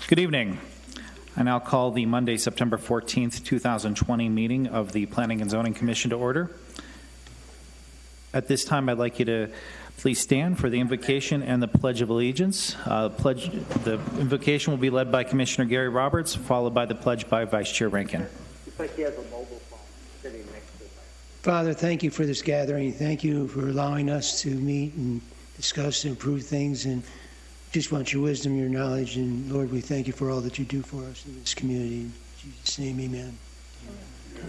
Good evening. I now call the Monday, September 14th, 2020 meeting of the Planning and Zoning Commission to order. At this time, I'd like you to please stand for the invocation and the Pledge of Allegiance. The invocation will be led by Commissioner Gary Roberts, followed by the pledge by Vice Chair Rankin. Looks like he has a mobile phone sitting next to him. Father, thank you for this gathering. Thank you for allowing us to meet and discuss and improve things, and just want your wisdom, your knowledge, and Lord, we thank you for all that you do for us in this community. In Jesus' name, amen.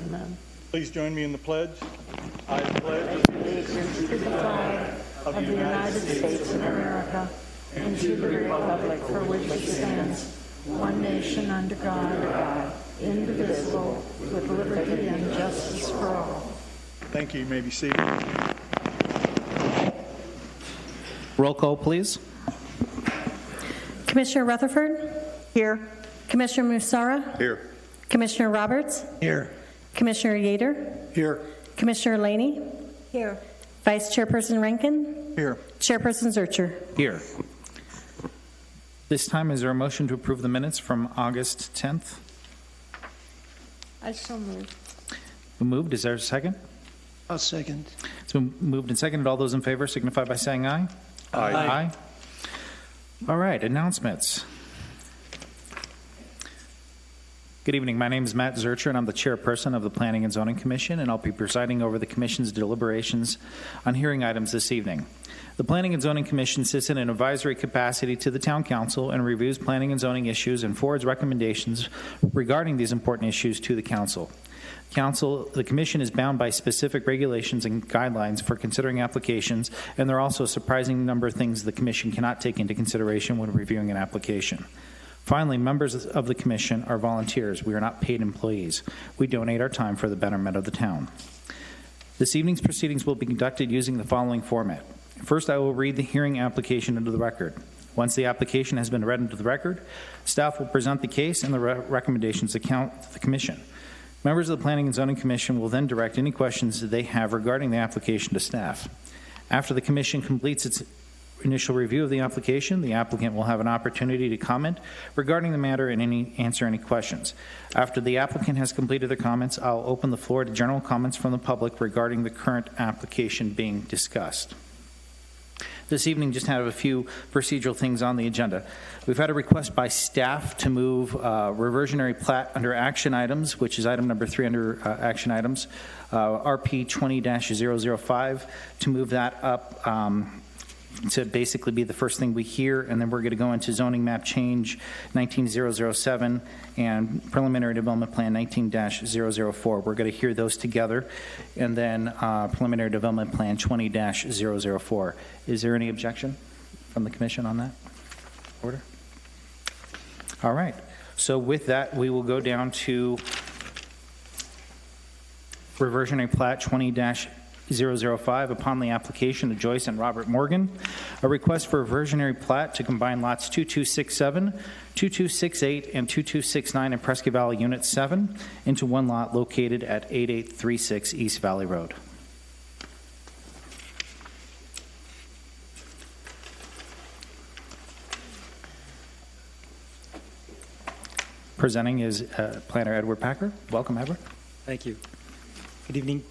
Amen. Please join me in the pledge. I pledge allegiance to the flag of the United States of America and to the republic for which it stands, one nation under God, indivisible, with liberty and justice for all. Thank you. You may be seated. Roll call, please. Commissioner Rutherford? Here. Commissioner Musara? Here. Commissioner Roberts? Here. Commissioner Yater? Here. Commissioner Laney? Here. Vice Chairperson Rankin? Here. Chairperson Zurcher? Here. This time, is there a motion to approve the minutes from August 10th? I so move. Been moved. Is there a second? I'll second. It's been moved and seconded. All those in favor signify by saying aye. Aye. Aye. All right, announcements. Good evening. My name is Matt Zurcher, and I'm the chairperson of the Planning and Zoning Commission, and I'll be presiding over the Commission's deliberations on hearing items this evening. The Planning and Zoning Commission sits in an advisory capacity to the Town Council and reviews planning and zoning issues and forwards recommendations regarding these important issues to the Council. The Commission is bound by specific regulations and guidelines for considering applications, and there are also a surprising number of things the Commission cannot take into consideration when reviewing an application. Finally, members of the Commission are volunteers. We are not paid employees. We donate our time for the betterment of the town. This evening's proceedings will be conducted using the following format. First, I will read the hearing application into the record. Once the application has been read into the record, staff will present the case and the recommendations to the Commission. Members of the Planning and Zoning Commission will then direct any questions that they have regarding the application to staff. After the Commission completes its initial review of the application, the applicant will have an opportunity to comment regarding the matter and answer any questions. After the applicant has completed their comments, I'll open the floor to general comments from the public regarding the current application being discussed. This evening, just have a few procedural things on the agenda. We've had a request by staff to move reversionary plat under action items, which is item number 3 under action items, RP 20-005, to move that up to basically be the first thing we hear, and then we're going to go into zoning map change 19-007 and preliminary development plan 19-004. We're going to hear those together, and then preliminary development plan 20-004. Is there any objection from the Commission on that order? All right. So with that, we will go down to reversionary plat 20-005 upon the application of Joyce and Robert Morgan, a request for a reversionary plat to combine lots 2267, 2268, and 2269 in Prescott Valley Unit 7 into one lot located at 8836 East Valley Road. Presenting is Planner Edward Packer. Welcome, Edward. Thank you. Good evening.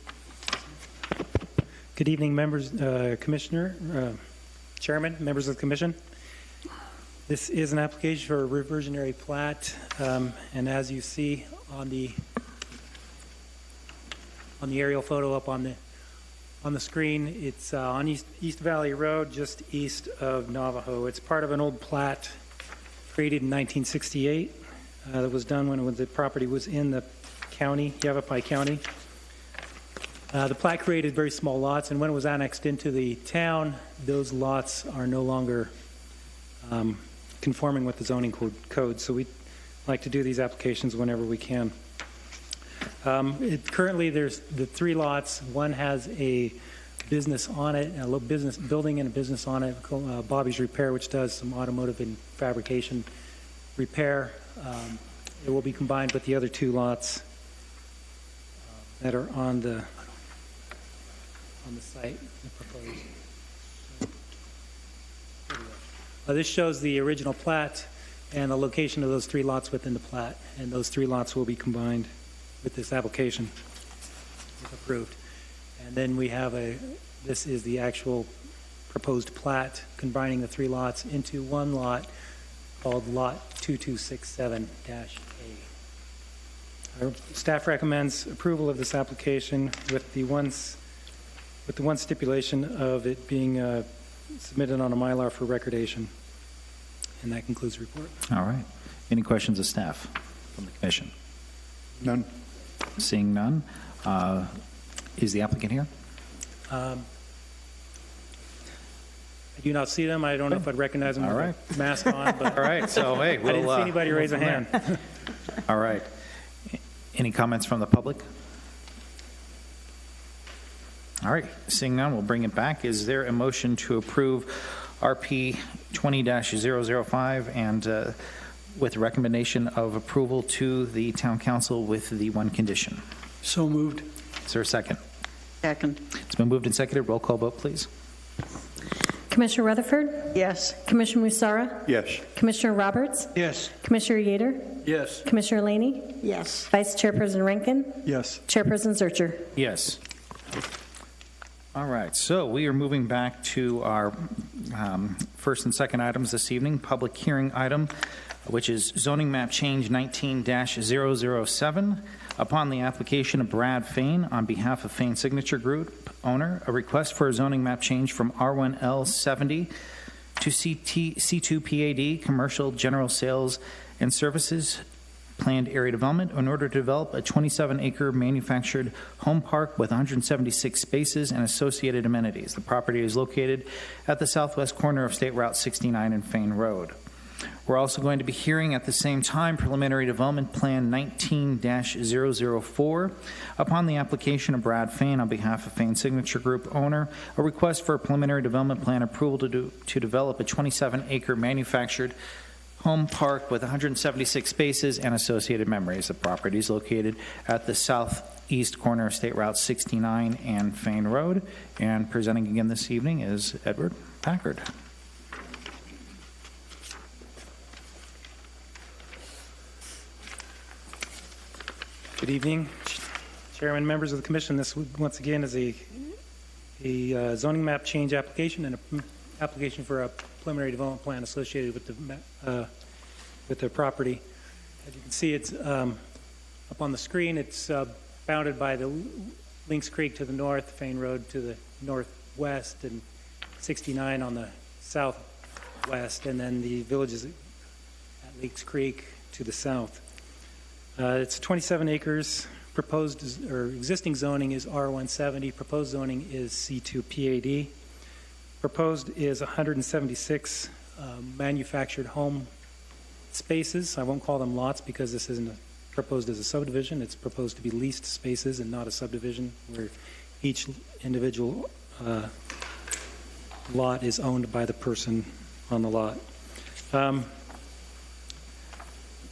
Good evening, members, Commissioner, Chairman, members of the Commission. This is an application for a reversionary plat, and as you see on the aerial photo up on the screen, it's on East Valley Road, just east of Navajo. It's part of an old plat created in 1968 that was done when the property was in the county, Yavapai County. The plat created very small lots, and when it was annexed into the town, those lots are no longer conforming with the zoning code. So we like to do these applications whenever we can. Currently, there's the 3 lots. One has a business on it, a little business building and a business on it, called Bobby's Repair, which does some automotive and fabrication repair. It will be combined with the other 2 lots that are on the site. This shows the original plat and the location of those 3 lots within the plat. And those 3 lots will be combined with this application if approved. And then we have this is the actual proposed plat combining the 3 lots into 1 lot called Lot 2267-A. Our staff recommends approval of this application with the one stipulation of it being submitted on a Mylar for recordation. And that concludes the report. All right. Any questions of staff from the commission? None. Seeing none, is the applicant here? I do not see them. I don't know if I'd recognize them All with right. a mask on, but All right, so hey, I didn't see anybody raise a hand. All right. Any comments from the public? All right, seeing none, we'll bring it back. Is there a motion to approve RP 20-005 and with recommendation of approval to the town council with the one condition? So moved. Is there a second? Second. It's been moved and seconded. Roll call vote, please. Commissioner Rutherford? Yes. Commissioner Musara? Yes. Commissioner Roberts? Yes. Commissioner Yater? Yes. Commissioner Laney? Yes. Vice Chairperson Rankin? Yes. Chairperson Zurcher? Yes. All right, so we are moving back to our first and second items this evening. Public hearing item, which is zoning map change 19-007. Upon the application of Brad Fain on behalf of Fain Signature Group owner, a request for a zoning map change from R1L70 to C2PAD, Commercial General Sales and Services Planned Area Development, in order to develop a 27-acre manufactured home park with 176 spaces and associated amenities. The property is located at the southwest corner of State Route 69 and Fain Road. We're also going to be hearing at the same time preliminary development plan 19-004. Upon the application of Brad Fain on behalf of Fain Signature Group owner, a request for a preliminary development plan approval to develop a 27-acre manufactured home park with 176 spaces and associated amenities. The property is located at the southeast corner of State Route 69 and Fain Road. And presenting again this evening is Edward Packard. Good evening, Chairman, members of the Commission. This, once again, is a zoning map change application and an application for a preliminary development plan associated with the property. As you can see, it's up on the screen. It's bounded by the Lynx Creek to the north, Fain Road to the northwest, and 69 on the southwest, and then the villages at Lynx Creek to the south. It's 27 acres. Proposed or existing zoning is R170. Proposed zoning is C2PAD. Proposed is 176 manufactured home spaces. I won't call them lots because this isn't proposed as a subdivision. It's proposed to be leased spaces and not a subdivision where each individual lot is owned by the person on the lot.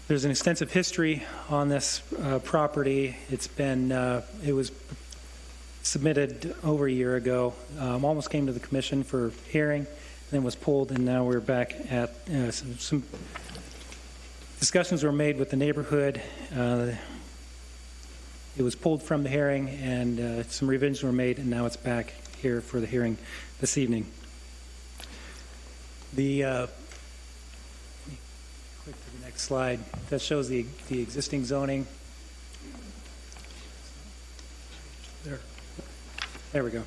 There's an extensive history on this property. It's been, it was submitted over a year ago, almost came to the commission for hearing, then was pulled, and now we're back at some discussions were made with the neighborhood. It was pulled from the hearing, and some revisions were made, and now it's back here for the hearing this evening. The click to the next slide. That shows the existing zoning. There we go.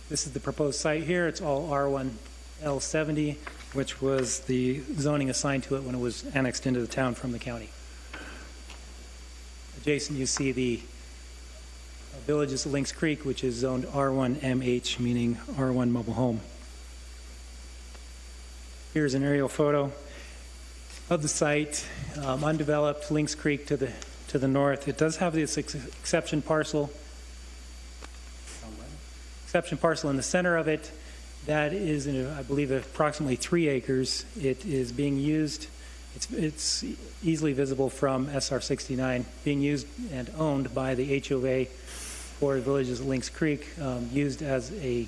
This is the proposed site here. It's all R1L70, which was the zoning assigned to it when it was annexed into the town from the county. Adjacent, you see the villages of Lynx Creek, which is zoned R1MH, meaning R1 mobile home. Here's an aerial photo of the site, undeveloped Lynx Creek to the north. It does have this exception parcel in the center of it. That is, I believe, approximately 3 acres. It is being used. It's easily visible from SR 69, being used and owned by the HOA for the villages of Lynx Creek, used as a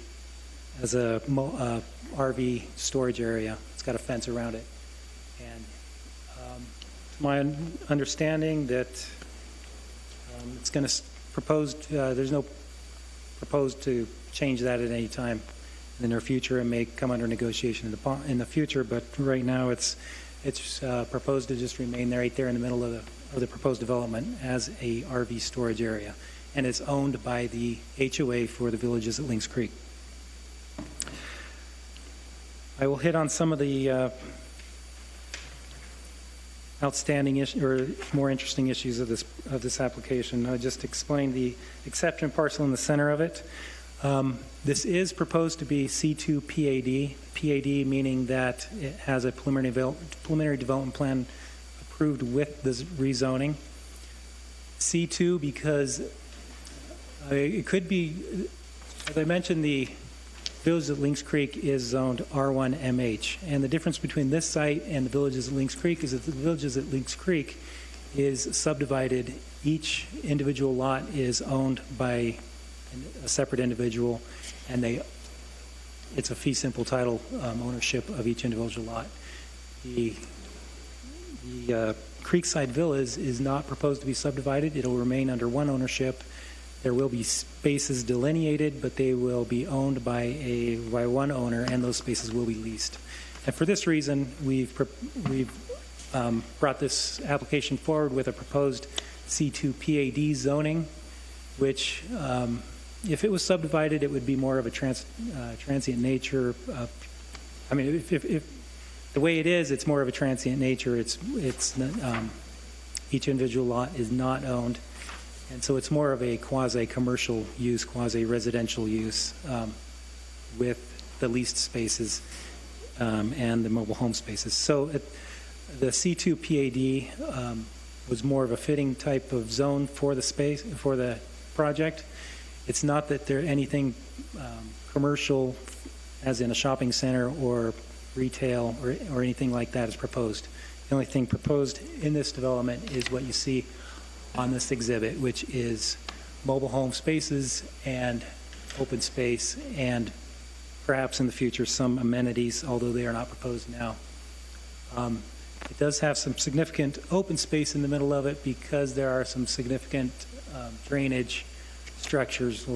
RV storage area. It's got a fence around it. And it's my understanding that it's going to there's no proposed to change that at any time in the near future. It may come under negotiation in the future, but right now it's proposed to just remain there, right there in the middle of the proposed development as a RV storage area, and it's owned by the HOA for the villages at Lynx Creek. I will hit on some of the outstanding or more interesting issues of this application. I'll just explain the exception parcel in the center of it. This is proposed to be C2 PAD. PAD meaning that it has a preliminary development plan approved with the rezoning. C2 because it could be, as I mentioned, the Village at Lynx Creek is zoned R1 MH, and the difference between this site and the Villages at Lynx Creek is that the Villages at Lynx Creek is subdivided. Each individual lot is owned by a separate individual, and it's a fee simple title ownership of each individual lot. The Creekside Villas is not proposed to be subdivided. It'll remain under one ownership. There will be spaces delineated, but they will be owned by one owner, and those spaces will be leased. And for this reason, we've brought this application forward with a proposed C2 PAD zoning, which, if it was subdivided, it would be more of a transient nature. I mean, if the way it is, it's more of a transient nature. It's each individual lot is not owned. And so it's more of a quasi-commercial use, quasi-residential use with the leased spaces and the mobile home spaces. So the C2 PAD was more of a fitting type of zone for the space, for the project. It's not that there anything commercial, as in a shopping center or retail or anything like that is proposed. The only thing proposed in this development is what you see on this exhibit, which is mobile home spaces and open space, and perhaps in the future some amenities, although they are not proposed now. It does have some significant open space in the middle of it because there are some significant drainage structures,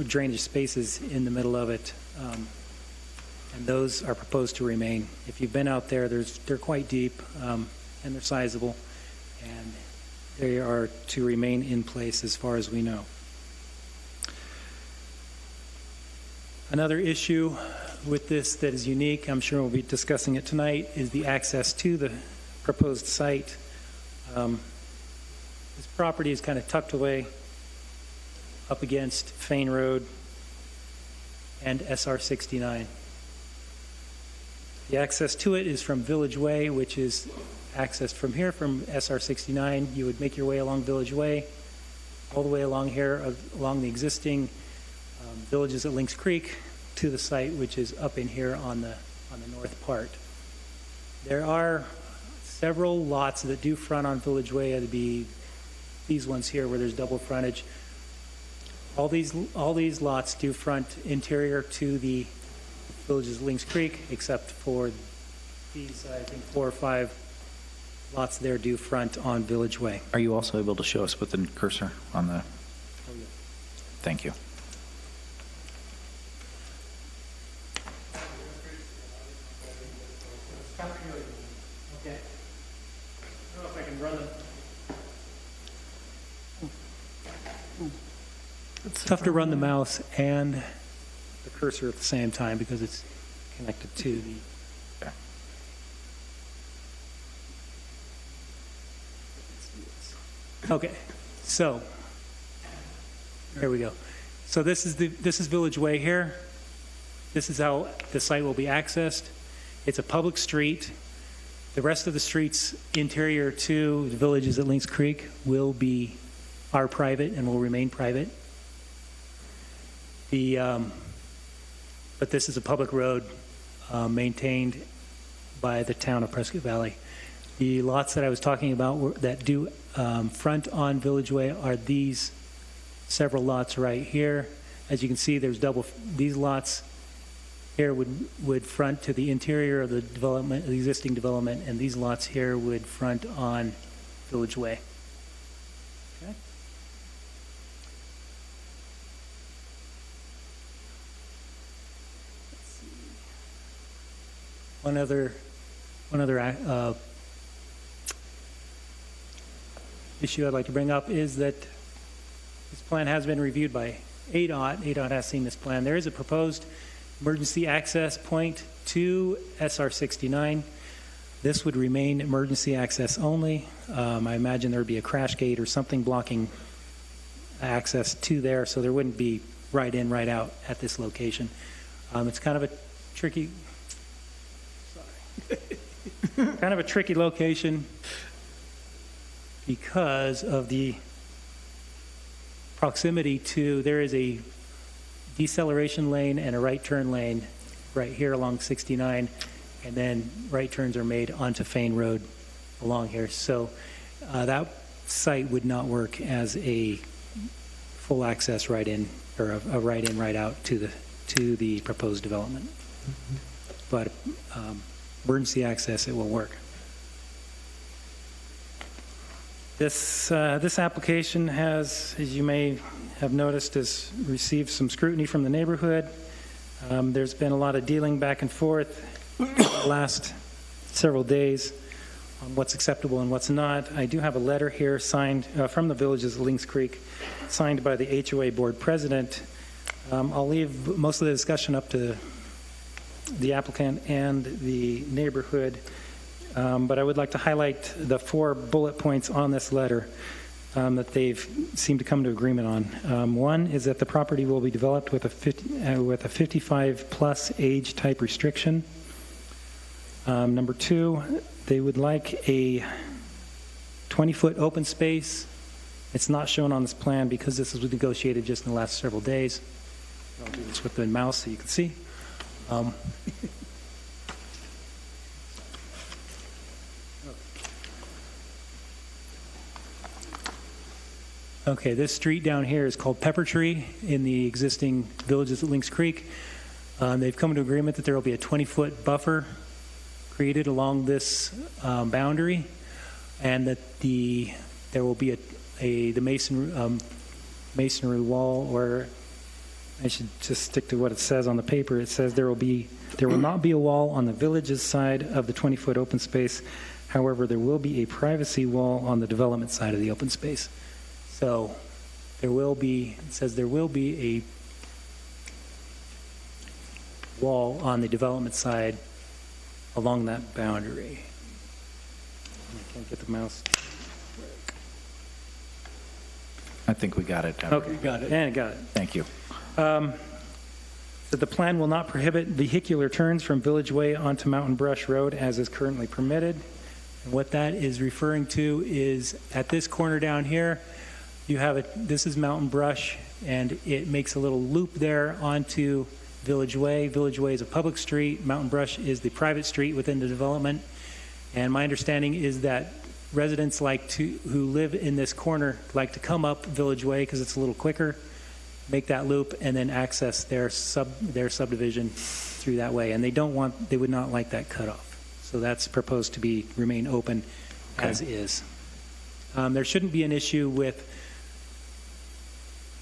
drainage spaces in the middle of it, and those are proposed to remain. If you've been out there, they're quite deep and they're sizable, and they are to remain in place as far as we know. Another issue with this that is unique, I'm sure we'll be discussing it tonight, is the access to the proposed site. This property is kind of tucked away up against Fane Road and SR 69. The access to it is from Village Way, which is accessed from here from SR 69. You would make your way along Village Way, all the way along here, along the existing Villages at Lynx Creek to the site, which is up in here on the north part. There are several lots that do front on Village Way. It'd be these ones here where there's double frontage. All these lots do front interior to the Villages at Lynx Creek, except for these, I think, 4 or 5 lots there do front on Village Way. Are you also able to show us with the cursor on the? Oh, yeah. Thank you. Okay. I don't know if I can run them. It's tough to run the mouse and the cursor at the same time because it's connected to the. Okay, so here we go. So this is Village Way here. This is how the site will be accessed. It's a public street. The rest of the streets interior to the Villages at Lynx Creek are private and will remain private. But this is a public road maintained by the town of Prescott Valley. The lots that I was talking about that do front on Village Way are these several lots right here. As you can see, there's these lots here would front to the interior of the development, the existing development, and these lots here would front on Village Way. Okay. Let's see. One other issue I'd like to bring up is that this plan has been reviewed by ADOT. ADOT has seen this plan. There is a proposed emergency access point to SR 69. This would remain emergency access only. I imagine there would be a crash gate or something blocking access to there, so there wouldn't be right in, right out at this location. It's kind of a tricky, kind of a tricky location because of the proximity to, there is a deceleration lane and a right turn lane right here along 69, and then right turns are made onto Fane Road along here. So that site would not work as a full access right in, or a right in, right out to the proposed development. But emergency access, it will work. This application has, as you may have noticed, has received some scrutiny from the neighborhood. There's been a lot of dealing back and forth the last several days on what's acceptable and what's not. I do have a letter here signed from the Villages of Lynx Creek, signed by the HOA board president. I'll leave most of the discussion up to the applicant and the neighborhood. But I would like to highlight the 4 bullet points on this letter that they've seemed to come to agreement on. One is that the property will be developed with a 55-plus age type restriction. Number 2, they would like a 20-foot open space. It's not shown on this plan because this was negotiated just in the last several days. I'll do this with the mouse so you can see. Okay, this street down here is called Pepper Tree in the existing Villages at Lynx Creek. They've come to agreement that there will be a 20-foot buffer created along this boundary, and that there will be the masonry wall, or I should just stick to what it says on the paper. It says there will not be a wall on the Villages side of the 20-foot open space. However, there will be a privacy wall on the development side of the open space. So there will be, it says there will be a wall on the development side along that boundary. I can't get the mouse. I think we got it. Okay, got it. And got it. Thank you. That the plan will not prohibit vehicular turns from Village Way onto Mountain Brush Road as is currently permitted. And what that is referring to is at this corner down here, you have this is Mountain Brush, and it makes a little loop there onto Village Way. Village Way is a public street. Mountain Brush is the private street within the development. And my understanding is that residents who live in this corner like to come up Village Way because it's a little quicker, make that loop, and then access their subdivision through that way. And they would not like that cutoff. So that's proposed to remain open as is. There shouldn't be an issue with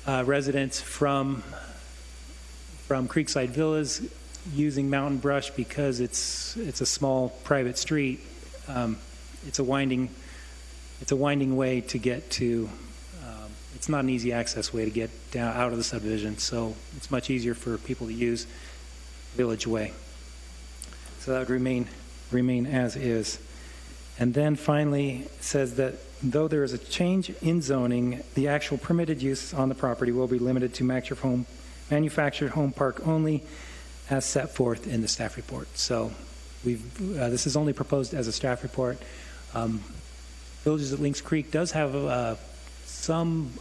residents from Creekside Villas using Mountain Brush because it's a small private street. It's a winding way to get to. It's not an easy access way to get down out of the subdivision, so it's much easier for people to use Village Way. So that would remain as is. And then finally, it says that though there is a change in zoning, the actual permitted use on the property will be limited to manufactured home park only as set forth in the staff report. So this is only proposed as a staff report. Villages at Lynx Creek does have some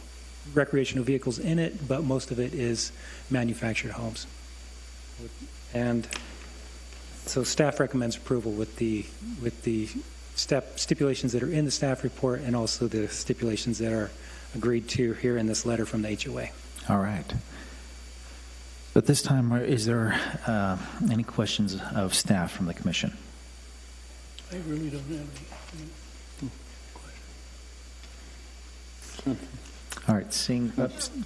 recreational vehicles in it, but most of it is manufactured homes. And so staff recommends approval with the stipulations that are in the staff report and also the stipulations that are agreed to here in this letter from the HOA. All right. So at this time, is there any questions of staff from the commission? I really don't have any. All right, seeing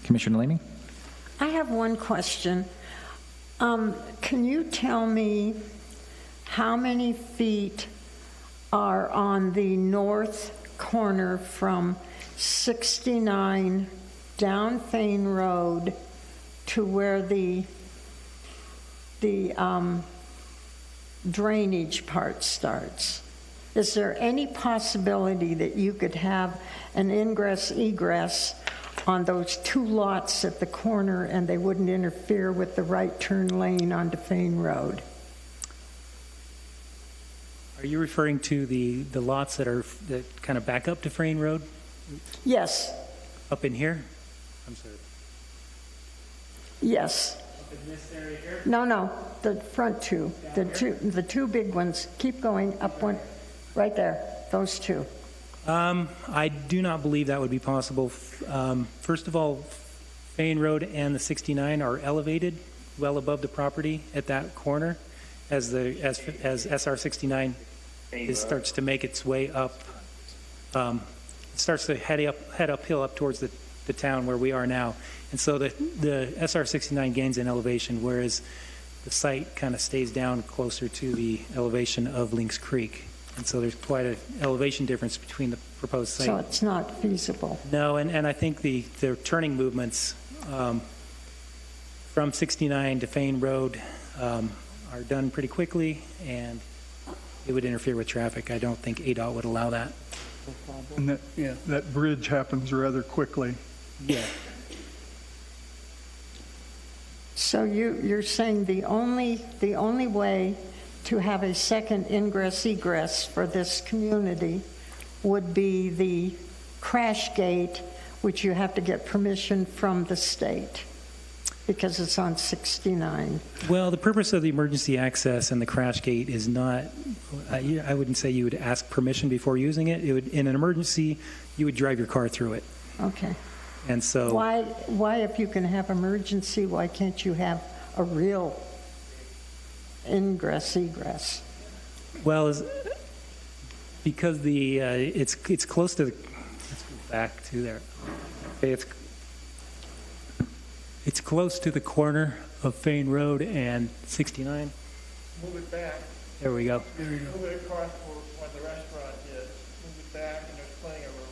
Commissioner Laney? I have one question. Can you tell me how many feet are on the north corner from 69 down Fane Road to where the drainage part starts? Is there any possibility that you could have an ingress-egress on those two lots at the corner and they wouldn't interfere with the right turn lane onto Fane Road? Are you referring to the lots that kind of back up to Frayne Road, Yes, up in here? I'm sorry. yes. Up in this area here? No, the front two, the two big ones. Keep going up one, right there, those two. I do not believe that would be possible. First of all, Fane Road and the 69 are elevated well above the property at that corner as SR 69 starts to make its way up. It starts to head uphill up towards the town where we are now. And so the SR 69 gains in elevation, whereas the site kind of stays down closer to the elevation of Lynx Creek. And so there's quite an elevation difference between the proposed site. So it's not feasible. No, and I think the turning movements from 69 to Fane Road are done pretty quickly, and it would interfere with traffic. I don't think ADOT would allow that. And that bridge happens rather quickly. Yeah. So you're saying the only way to have a second ingress-egress for this community would be the crash gate, which you have to get permission from the state because it's on 69. Well, the purpose of the emergency access and the crash gate is not, I wouldn't say you would ask permission before using it. It would, in an emergency, you would drive your car through it. Okay. And so Why, if you can have emergency, why can't you have a real ingress-egress? well, because it's close to the, let's go back to there. Okay, it's close to the corner of Fane Road and 69. Move it back. There we go. Move it across where the restaurant is. Move it back, and there's plenty of room.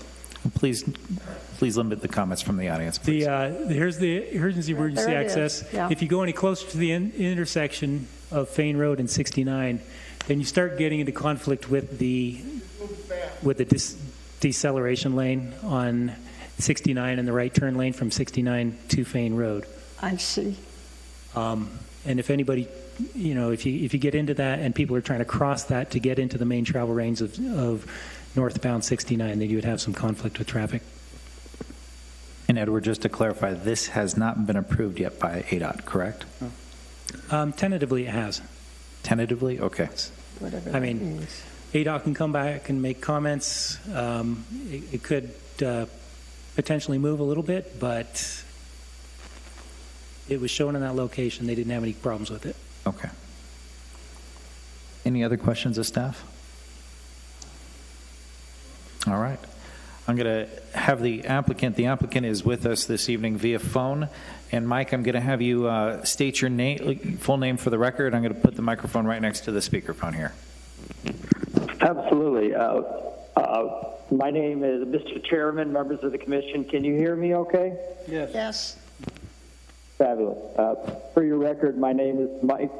Please limit the comments from the audience, please. Here's the emergency There it is, access. yeah. If you go any closer to the intersection of Fane Road and 69, then you start getting into conflict with the deceleration lane on 69 and the right turn lane from 69 to Fane Road. I see. And if anybody, if you get into that and people are trying to cross that to get into the main travel lanes of northbound 69, then you would have some conflict with traffic. And Edward, just to clarify, this has not been approved yet by ADOT, correct? Tentatively, it has. Tentatively? Okay. Whatever I that mean, means. ADOT can come back and make comments. It could potentially move a little bit, but it was shown in that location. They didn't have any problems with it. Okay. Any other questions of staff? All right. I'm going to have the applicant is with us this evening via phone. And Mike, I'm going to have you state your name, full name for the record. I'm going to put the microphone right next to the speakerphone here. Absolutely. My name is Mr. Chairman, members of the commission. Can you hear me okay? Yes. Fabulous. For your record, my name is Mike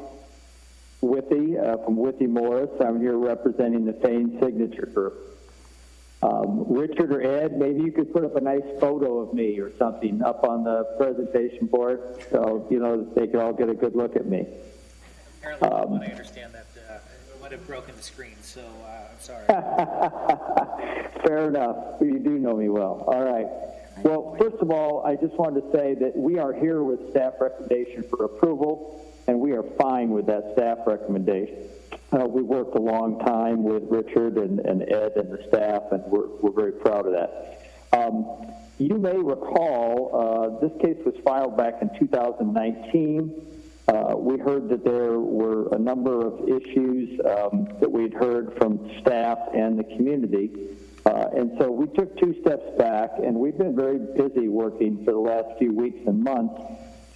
Withy from Withy Morris. I'm here representing the Fane Signature Group. Richard or Ed, maybe you could put up a nice photo of me or something up on the presentation board so, they can all get a good look at me. Apparently, I understand that it might have broken the screen, so I'm sorry. Fair enough. You do know me well. All right. Well, first of all, I just wanted to say that we are here with staff recommendation for approval, and we are fine with that staff recommendation. We worked a long time with Richard and Ed and the staff, and we're very proud of that. You may recall this case was filed back in 2019. We heard that there were a number of issues that we'd heard from staff and the community. And so we took 2 steps back, and we've been very busy working for the last few weeks and months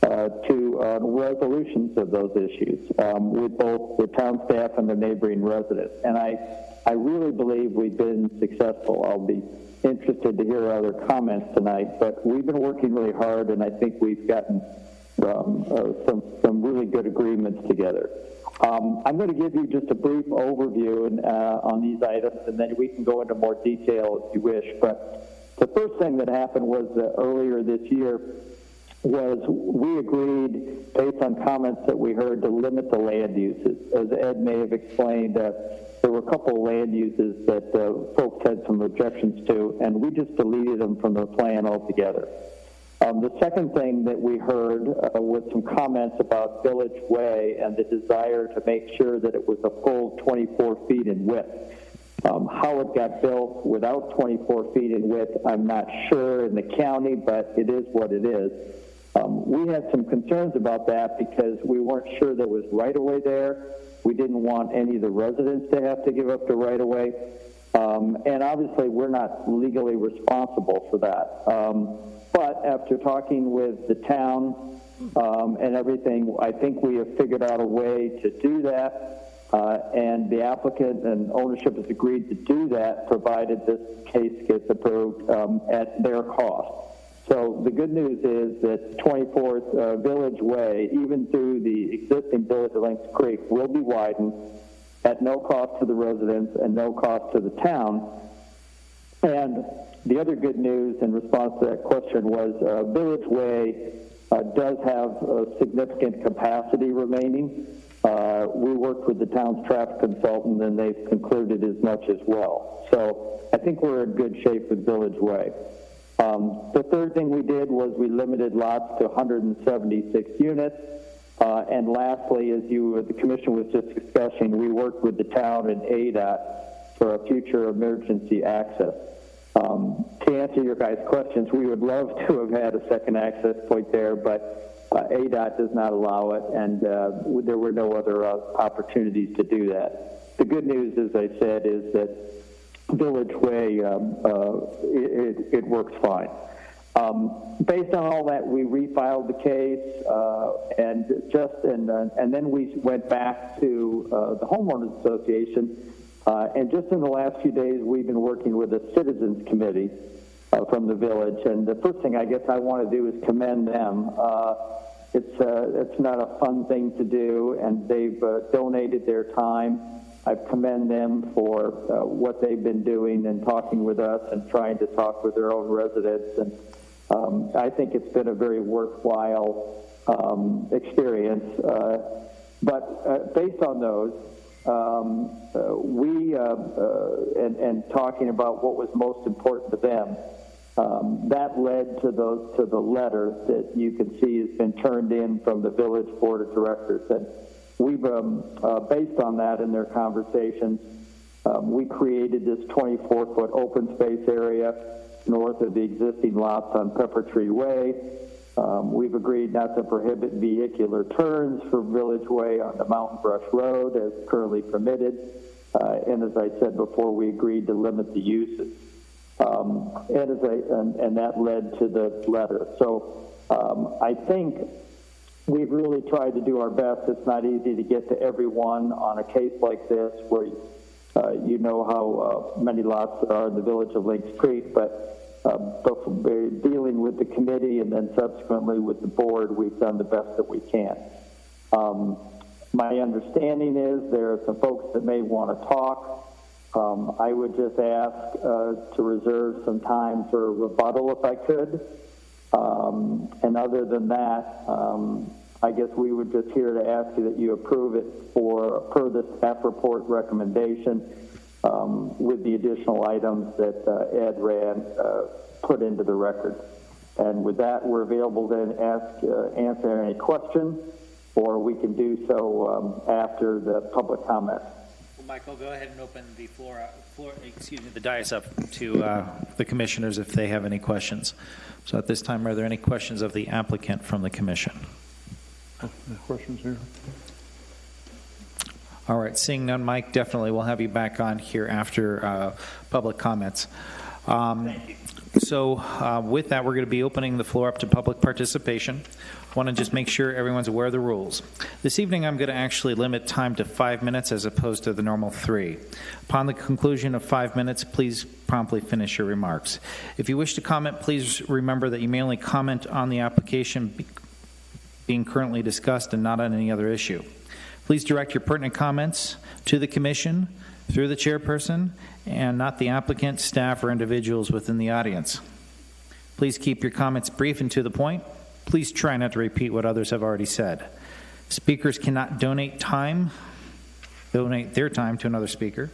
to resolutions of those issues with both the town staff and the neighboring residents. And I really believe we've been successful. I'll be interested to hear other comments tonight, but we've been working really hard, and I think we've gotten some really good agreements together. I'm going to give you just a brief overview on these items, and then we can go into more detail if you wish. But the first thing that happened was earlier this year was we agreed, based on comments that we heard, to limit the land uses. As Ed may have explained, there were a couple of land uses that folks had some objections to, and we just deleted them from the plan altogether. The second thing that we heard was some comments about Village Way and the desire to make sure that it was a full 24 feet in width. How it got built without 24 feet in width, I'm not sure in the county, but it is what it is. We had some concerns about that because we weren't sure there was right-of-way there. We didn't want any of the residents to have to give up the right-of-way. And obviously, we're not legally responsible for that. But after talking with the town and everything, I think we have figured out a way to do that. And the applicant and ownership has agreed to do that, provided this case gets approved at their cost. So the good news is that 24th Village Way, even through the existing Village of Lynx Creek, will be widened at no cost to the residents and no cost to the town. And the other good news in response to that question was Village Way does have significant capacity remaining. We worked with the town's traffic consultant, and they've concluded as much as well. So I think we're in good shape with Village Way. The third thing we did was we limited lots to 176 units. And lastly, as the commission was just discussing, we worked with the town and ADOT for a future emergency access. To answer your guys' questions, we would love to have had a second access point there, but ADOT does not allow it, and there were no other opportunities to do that. The good news, as I said, is that Village Way, it works fine. Based on all that, we refiled the case, and then we went back to the homeowners association. And just in the last few days, we've been working with a citizens committee from the village. And the first thing I guess I want to do is commend them. It's not a fun thing to do, and they've donated their time. I commend them for what they've been doing and talking with us and trying to talk with their own residents. And I think it's been a very worthwhile experience. But based on those, and talking about what was most important to them, that led to the letter that you can see has been turned in from the village board of directors. And we've, based on that in their conversations, we created this 24-foot open space area north of the existing lots on Pepper Tree Way. We've agreed not to prohibit vehicular turns for Village Way on the Mountain Brush Road as currently permitted. And as I said before, we agreed to limit the uses. And that led to the letter. So I think we've really tried to do our best. It's not easy to get to everyone on a case like this where you know how many lots there are in the Village of Lynx Creek, but dealing with the committee and then subsequently with the board, we've done the best that we can. My understanding is there are some folks that may want to talk. I would just ask to reserve some time for rebuttal if I could. And other than that, I guess we would just here to ask you that you approve it per the staff report recommendation with the additional items that Ed Rand put into the record. And with that, we're available to answer any questions, or we can do so after the public comment. Michael, go ahead and open the the dais up to the commissioners if they have any questions. So at this time, are there any questions of the applicant from the commission? Questions here? All right, seeing none, Mike, definitely we'll have you back on here after public comments. So with that, we're going to be opening the floor up to public participation. I want to just make sure everyone's aware of the rules. This evening, I'm going to actually limit time to 5 minutes as opposed to the normal 3. Upon the conclusion of 5 minutes, please promptly finish your remarks. If you wish to comment, please remember that you may only comment on the application being currently discussed and not on any other issue. Please direct your pertinent comments to the commission through the chairperson and not the applicant, staff, or individuals within the audience. Please keep your comments brief and to the point. Please try not to repeat what others have already said. Speakers cannot donate their time to another speaker.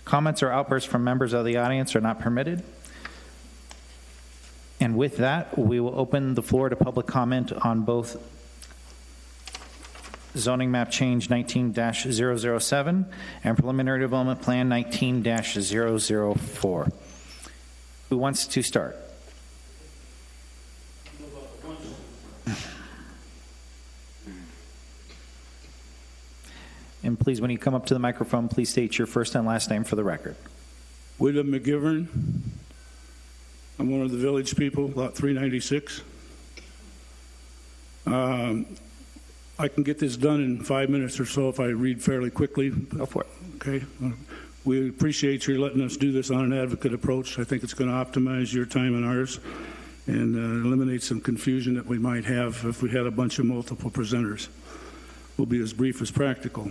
Comments or outbursts from members of the audience are not permitted. And with that, we will open the floor to public comment on both zoning map change 19-007 and preliminary development plan 19-004. Who wants to start? And please, when you come up to the microphone, please state your first and last name for the record. William McGivern. I'm one of the village people, lot 396. I can get this done in 5 minutes or so if I read fairly quickly. Go for it. Okay. We appreciate you letting us do this on an advocate approach. I think it's going to optimize your time and ours and eliminate some confusion that we might have if we had a bunch of multiple presenters. We'll be as brief as practical.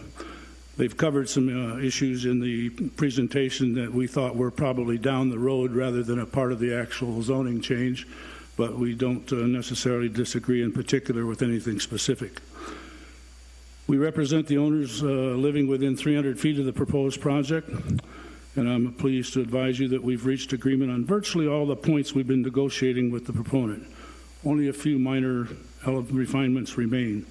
They've covered some issues in the presentation that we thought were probably down the road rather than a part of the actual zoning change, but we don't necessarily disagree in particular with anything specific. We represent the owners living within 300 feet of the proposed project, and I'm pleased to advise you that we've reached agreement on virtually all the points we've been negotiating with the proponent. Only a few minor refinements remain.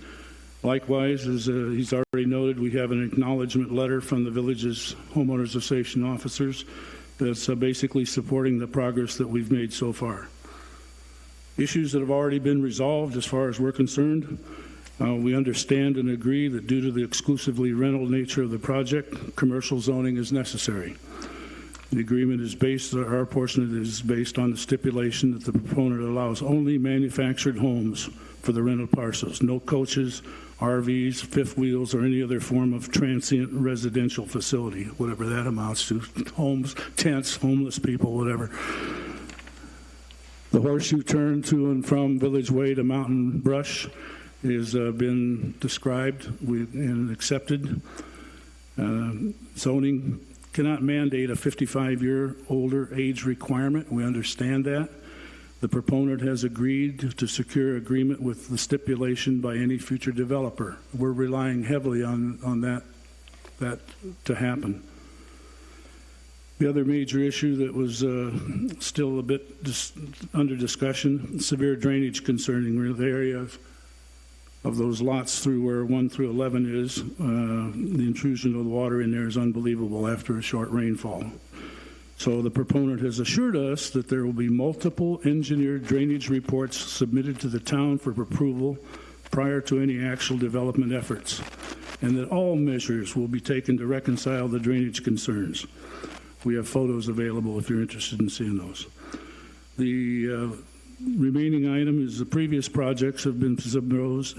Likewise, as he's already noted, we have an acknowledgement letter from the village's homeowners association officers that's basically supporting the progress that we've made so far. Issues that have already been resolved as far as we're concerned. We understand and agree that due to the exclusively rental nature of the project, commercial zoning is necessary. The agreement is based, our portion of it is based on the stipulation that the proponent allows only manufactured homes for the rental parcels, no coaches, RVs, fifth wheels, or any other form of transient residential facility, whatever that amounts to, homes, tents, homeless people, whatever. The horseshoe turn to and from Village Way to Mountain Brush has been described and accepted. Zoning cannot mandate a 55-year older age requirement. We understand that. The proponent has agreed to secure agreement with the stipulation by any future developer. We're relying heavily on that to happen. The other major issue that was still a bit under discussion, severe drainage concerning the area of those lots through where 1 through 11 is. The intrusion of the water in there is unbelievable after a short rainfall. So the proponent has assured us that there will be multiple engineered drainage reports submitted to the town for approval prior to any actual development efforts, and that all measures will be taken to reconcile the drainage concerns. We have photos available if you're interested in seeing those. The remaining item is the previous projects have been proposed,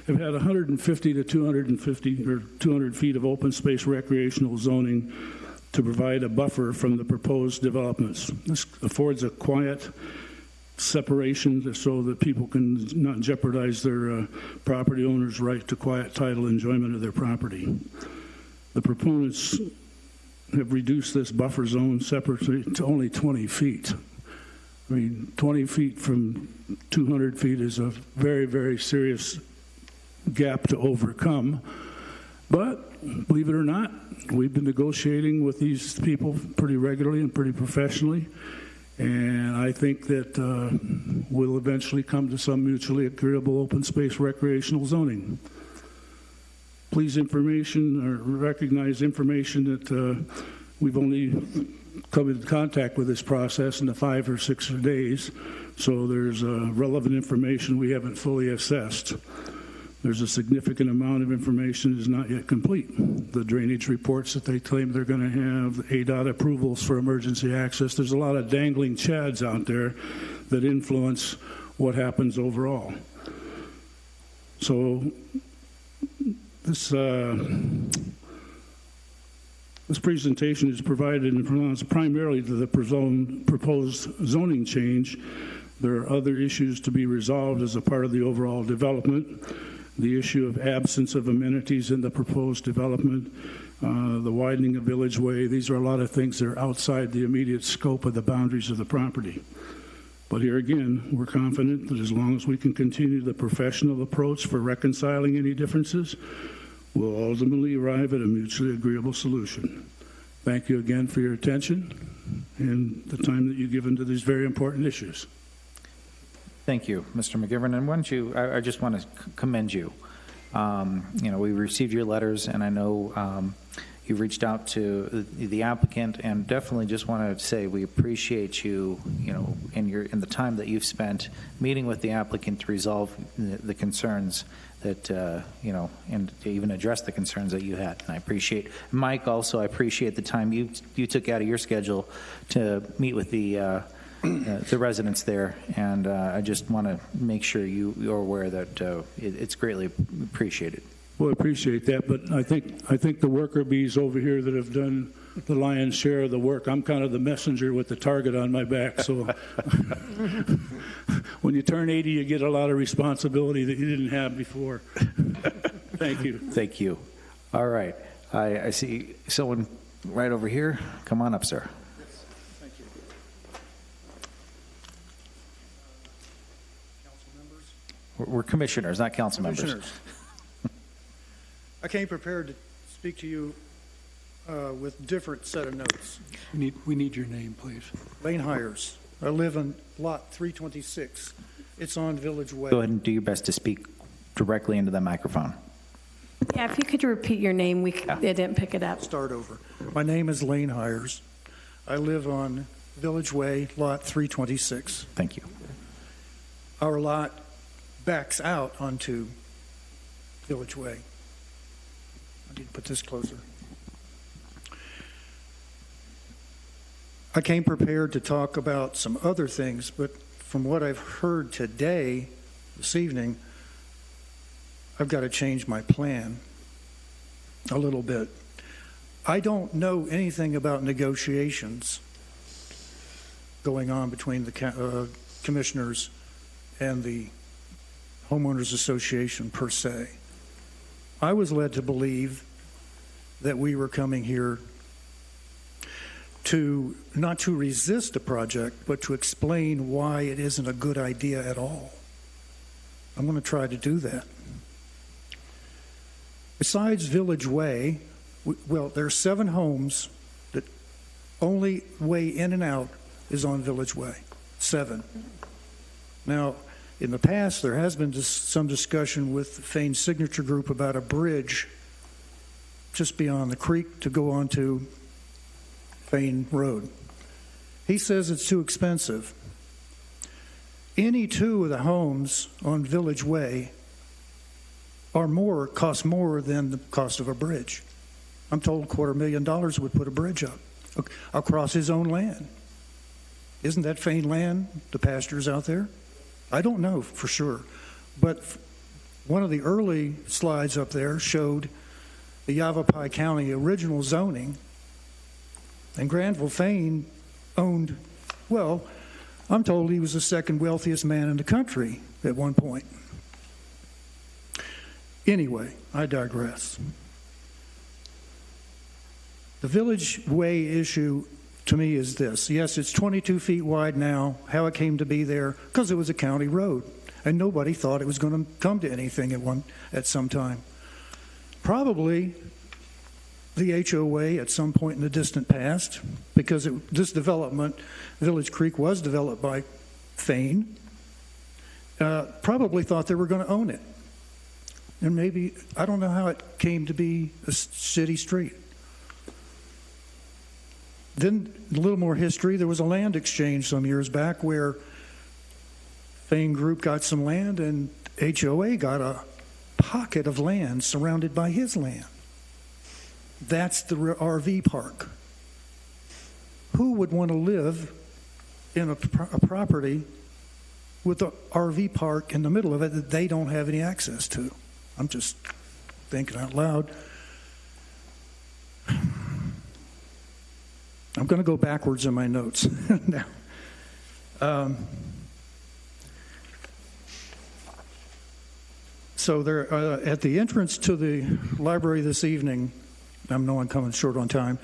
have had 150 to 250 or 200 feet of open space recreational zoning to provide a buffer from the proposed developments. This affords a quiet separation so that people can not jeopardize their property owners' right to quiet title enjoyment of their property. The proponents have reduced this buffer zone separately to only 20 feet. I mean, 20 feet from 200 feet is a very, very serious gap to overcome. But believe it or not, we've been negotiating with these people pretty regularly and pretty professionally. And I think that we'll eventually come to some mutually agreeable open space recreational zoning. please recognize information that we've only come into contact with this process in the 5 or 6 days, so there's relevant information we haven't fully assessed. There's a significant amount of information that is not yet complete. The drainage reports that they claim they're going to have, the ADOT approvals for emergency access. There's a lot of dangling chads out there that influence what happens overall. So this presentation is provided in response primarily to the proposed zoning change. There are other issues to be resolved as a part of the overall development. The issue of absence of amenities in the proposed development, the widening of Village Way. These are a lot of things that are outside the immediate scope of the boundaries of the property. But here again, we're confident that as long as we can continue the professional approach for reconciling any differences, we'll ultimately arrive at a mutually agreeable solution. Thank you again for your attention and the time that you've given to these very important issues. Thank you, Mr. McGivern. And I just want to commend you. We received your letters, and I know you reached out to the applicant, and definitely just want to say we appreciate you, in the time that you've spent meeting with the applicant to resolve the concerns that, and to even address the concerns that you had. And I appreciate, Mike, also, I appreciate the time you took out of your schedule to meet with the residents there, and I just want to make sure you're aware that it's greatly appreciated. Well, I appreciate that, but I think the worker bees over here that have done the lion's share of the work. I'm kind of the messenger with the target on my back. So when you turn 80, you get a lot of responsibility that you didn't have before. Thank you. Thank you. All right. I see someone right over here. Come on up, sir. We're commissioners, not council members. I came prepared to speak to you with different set of notes. We need your name, please. Lane Hires. I live in lot 326. It's on Village Way. Go ahead and do your best to speak directly into the microphone. Yeah, if you could repeat your name, they didn't pick it up. Start over. My name is Lane Hires. I live on Village Way, lot 326. Thank you. Our lot backs out onto Village Way. I need to put this closer. I came prepared to talk about some other things, but from what I've heard today, this evening, I've got to change my plan a little bit. I don't know anything about negotiations going on between the commissioners and the Homeowners Association per se. I was led to believe that we were coming here to not to resist a project, but to explain why it isn't a good idea at all. I'm going to try to do that. Besides Village Way, well, there are 7 homes that only way in and out is on Village Way. 7. Now, in the past, there has been some discussion with the Fain Signature Group about a bridge just beyond the creek to go onto Fain Road. He says it's too expensive. Any 2 of the homes on Village Way cost more than the cost of a bridge. I'm told $250,000 would put a bridge up across his own land. Isn't that Fain land, the pastures out there? I don't know for sure, but one of the early slides up there showed the Yavapai County original zoning, and Granville Fain owned, well, I'm told he was the second wealthiest man in the country at one point. Anyway, I digress. The Village Way issue to me is this. Yes, it's 22 feet wide now. How it came to be there, because it was a county road, and nobody thought it was going to come to anything at some time. Probably the HOA at some point in the distant past, because this development, Village Creek, was developed by Fain, probably thought they were going to own it. and maybe, I don't know how it came to be a city street. Then a little more history. There was a land exchange some years back where Fane Group got some land and HOA got a pocket of land surrounded by his land. That's the RV park. Who would want to live in a property with the RV park in the middle of it that they don't have any access to? I'm just thinking out loud. I'm going to go backwards in my notes now. So there, at the entrance to the library this evening, I know I'm coming short on time,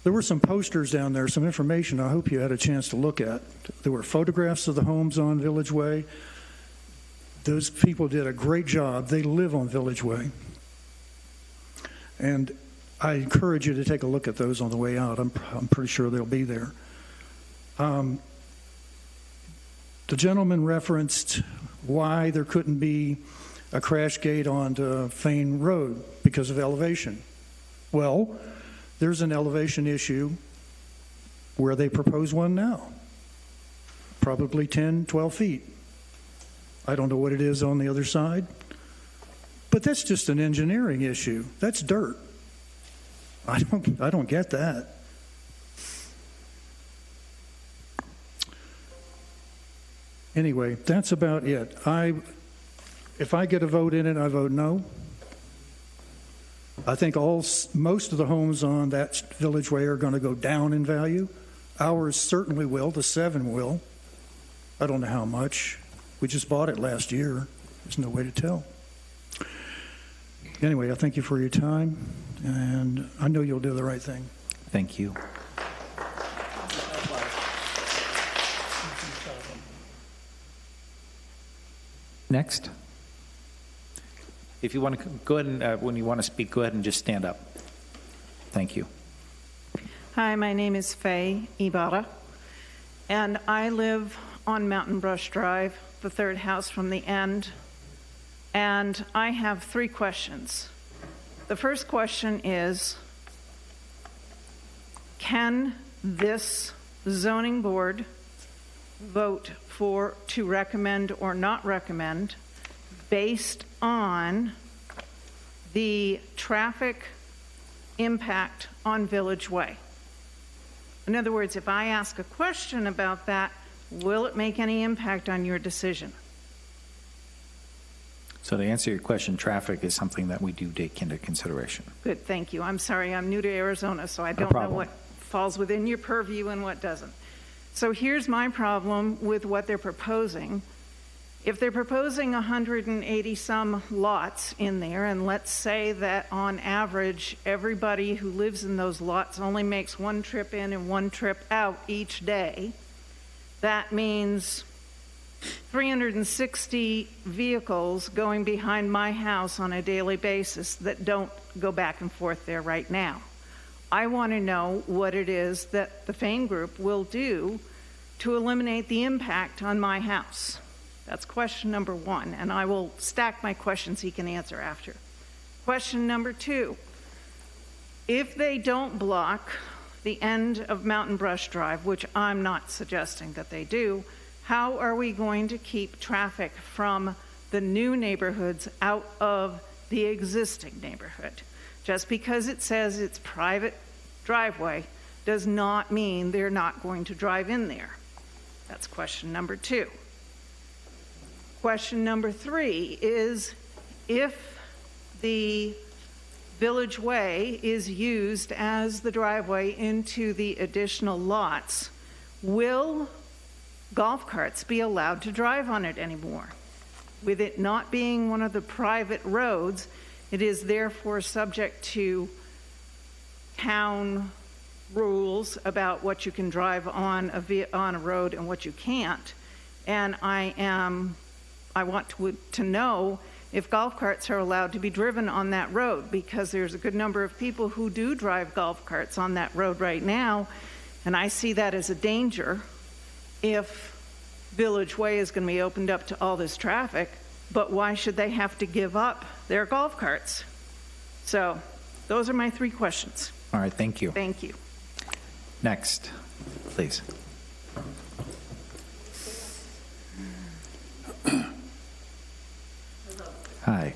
there were some posters down there, some information I hope you had a chance to look at. There were photographs of the homes on Village Way. Those people did a great job. They live on Village Way. And I encourage you to take a look at those on the way out. I'm pretty sure they'll be there. The gentleman referenced why there couldn't be a crash gate onto Fane Road because of elevation. Well, there's an elevation issue where they propose one now, probably 10, 12 feet. I don't know what it is on the other side, but that's just an engineering issue. That's dirt. I don't get that. Anyway, that's about it. If I get a vote in it, I vote no. I think most of the homes on that Village Way are going to go down in value. Ours certainly will. The 7 will. I don't know how much. We just bought it last year. There's no way to tell. Anyway, I thank you for your time, and I know you'll do the right thing. Thank you. Next. If you want to go ahead and, when you want to speak, go ahead and just stand up. Thank you. Hi, my name is Faye Ibarra, and I live on Mountain Brush Drive, the third house from the end, and I have 3 questions. The first question is, can this zoning board vote to recommend or not recommend based on the traffic impact on Village Way? In other words, if I ask a question about that, will it make any impact on your decision? So to answer your question, traffic is something that we do take into consideration. Good, thank you. I'm sorry, I'm new to Arizona, so I don't know what falls within your purview and what doesn't. So here's my problem with what they're proposing. If they're proposing 180 some lots in there, and let's say that on average, everybody who lives in those lots only makes 1 trip in and 1 trip out each day, that means 360 vehicles going behind my house on a daily basis that don't go back and forth there right now. I want to know what it is that the Fane Group will do to eliminate the impact on my house. That's question number 1, and I will stack my questions he can answer after. Question number 2, if they don't block the end of Mountain Brush Drive, which I'm not suggesting that they do, how are we going to keep traffic from the new neighborhoods out of the existing neighborhood? Just because it says it's private driveway does not mean they're not going to drive in there. That's question number 2. Question number 3 is, if the Village Way is used as the driveway into the additional lots, will golf carts be allowed to drive on it anymore? With it not being one of the private roads, it is therefore subject to town rules about what you can drive on a road and what you can't. And I want to know if golf carts are allowed to be driven on that road, because there's a good number of people who do drive golf carts on that road right now, and I see that as a danger if Village Way is going to be opened up to all this traffic, but why should they have to give up their golf carts? So those are my 3 questions. All right, thank you. Thank you. Next, please. Hi.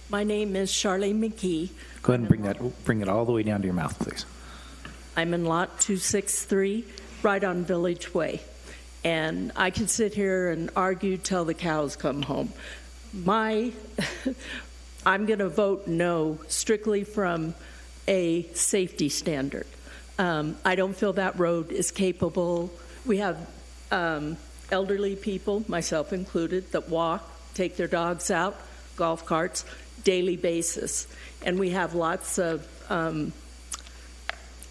My name is Charlene McGee. Go ahead and bring it all the way down to your mouth, please. I'm in lot 263, right on Village Way. And I can sit here and argue till the cows come home. I'm going to vote no, strictly from a safety standard. I don't feel that road is capable. We have elderly people, myself included, that walk, take their dogs out, golf carts, daily basis. And we have lots of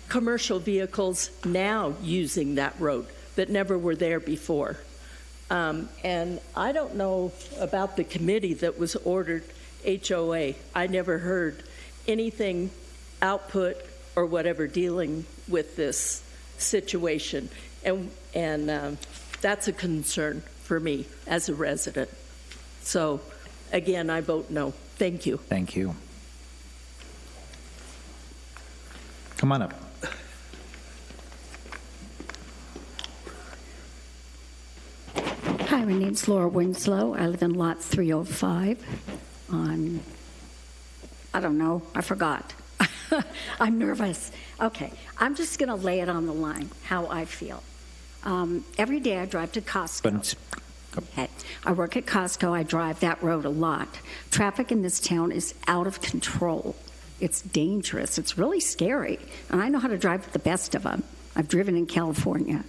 commercial vehicles now using that road that never were there before. And I don't know about the committee that was ordered HOA. I never heard anything output or whatever dealing with this situation. And that's a concern for me as a resident. So, again, I vote no. Thank you. Thank you. Come on up. Hi, my name's Laura Winslow. I live in lot 305 on, I don't know, I forgot. I'm nervous. Okay, I'm just going to lay it on the line, how I feel. Every day I drive to Costco. Okay. I work at Costco. I drive that road a lot. Traffic in this town is out of control. It's dangerous. It's really scary. And I know how to drive with the best of them. I've driven in California.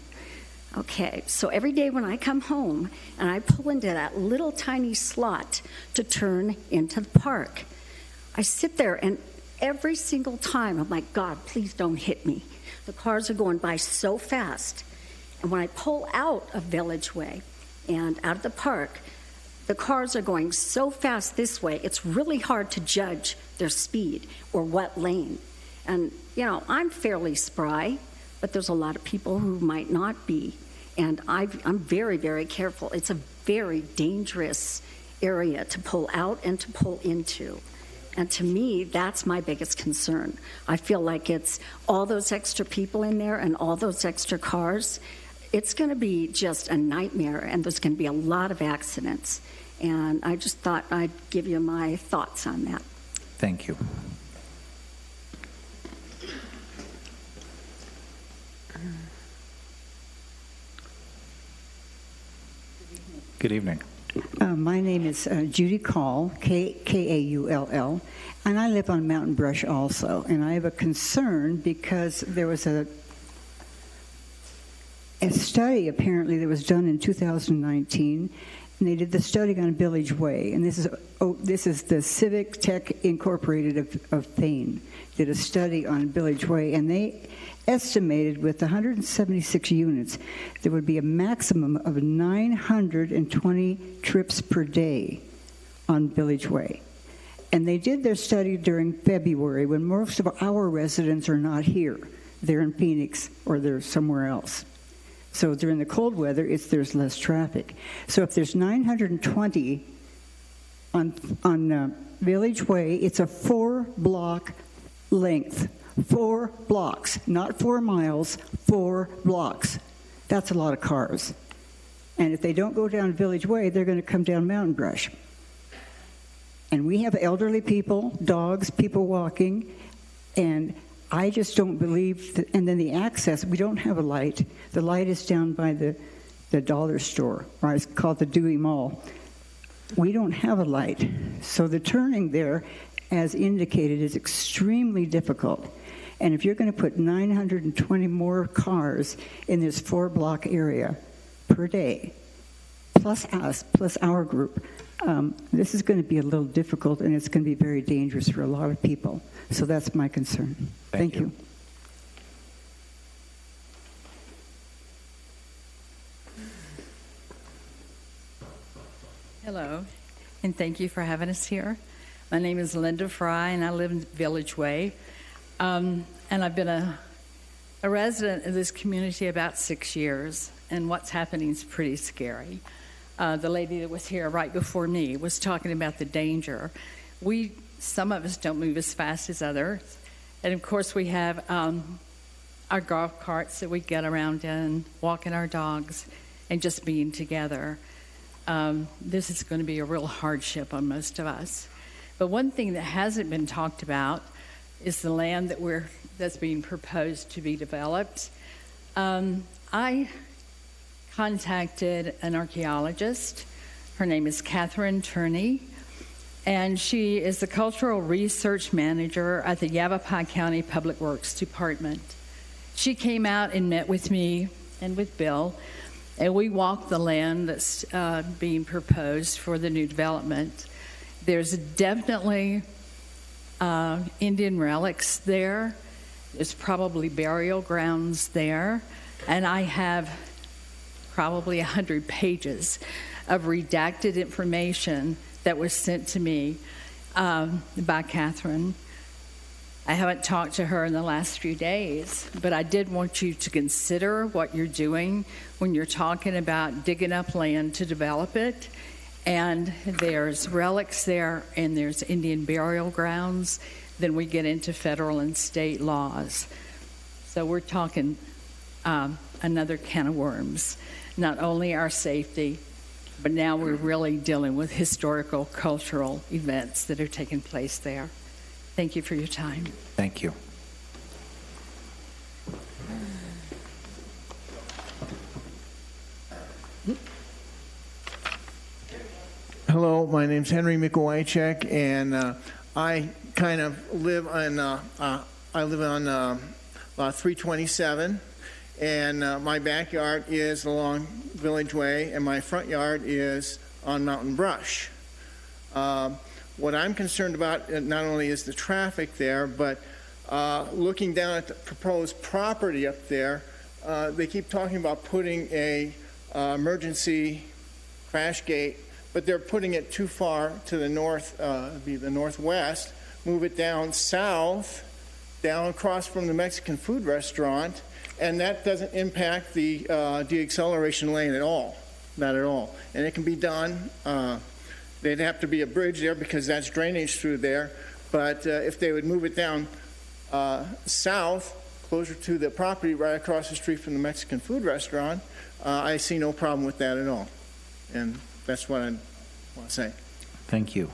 Okay, so every day when I come home and I pull into that little tiny slot to turn into the park, I sit there and every single time I'm like, God, please don't hit me. The cars are going by so fast. And when I pull out of Village Way and out of the park, the cars are going so fast this way, it's really hard to judge their speed or what lane. And, you know, I'm fairly spry, but there's a lot of people who might not be. And I'm very, very careful. It's a very dangerous area to pull out and to pull into. And to me, that's my biggest concern. I feel like it's all those extra people in there and all those extra cars. It's going to be just a nightmare, and there's going to be a lot of accidents. And I just thought I'd give you my thoughts on that. Thank you. Good evening. My name is Judy Call, K-A-U-L-L, and I live on Mountain Brush also. And I have a concern because there was a study apparently that was done in 2019, and they did the study on Village Way. And this is the Civic Tech Incorporated of Thane did a study on Village Way, and they estimated with 176 units, there would be a maximum of 920 trips per day on Village Way. And they did their study during February when most of our residents are not here. They're in Phoenix or they're somewhere else. So during the cold weather, there's less traffic. So if there's 920 on Village Way, it's a 4-block length. 4 blocks, not 4 miles, 4 blocks. That's a lot of cars. And if they don't go down Village Way, they're going to come down Mountain Brush. And we have elderly people, dogs, people walking, and I just don't believe that. And then the access, we don't have a light. The light is down by the dollar store, or it's called the Dewey Mall. We don't have a light. So the turning there, as indicated, is extremely difficult. And if you're going to put 920 more cars in this 4-block area per day, plus us, plus our group, this is going to be a little difficult, and it's going to be very dangerous for a lot of people. So that's my concern. Thank you. Hello, and thank you for having us here. My name is Linda Fry, and I live in Village Way. And I've been a resident of this community about 6 years, and what's happening is pretty scary. the lady that was here right before me was talking about the danger. Some of us don't move as fast as others. And of course, we have our golf carts that we get around in, walking our dogs, and just being together. This is going to be a real hardship on most of us. But one thing that hasn't been talked about is the land that's being proposed to be developed. I contacted an archaeologist. Her name is Catherine Turney, and she is the cultural research manager at the Yavapai County Public Works Department. She came out and met with me and with Bill, and we walked the land that's being proposed for the new development. There's definitely Indian relics there. There's probably burial grounds there, and I have probably 100 pages of redacted information that was sent to me by Catherine. I haven't talked to her in the last few days, but I did want you to consider what you're doing when you're talking about digging up land to develop it. And there's relics there, and there's Indian burial grounds. Then we get into federal and state laws. So we're talking another can of worms. Not only our safety, but now we're really dealing with historical, cultural events that are taking place there. Thank you for your time. Thank you. Hello, my name's Henry Mikołajczyk, and I kind of live on lot 327, and my backyard is along Village Way, and my front yard is on Mountain Brush. What I'm concerned about not only is the traffic there, but looking down at the proposed property up there, they keep talking about putting a emergency crash gate, but they're putting it too far to the north, the northwest, move it down south, down across from the Mexican food restaurant, and that doesn't impact the deacceleration lane at all, not at all. And it can be done. There'd have to be a bridge there because that's drainage through there, but if they would move it down south, closer to the property right across the street from the Mexican food restaurant, I see no problem with that at all. And that's what I want to say. Thank you.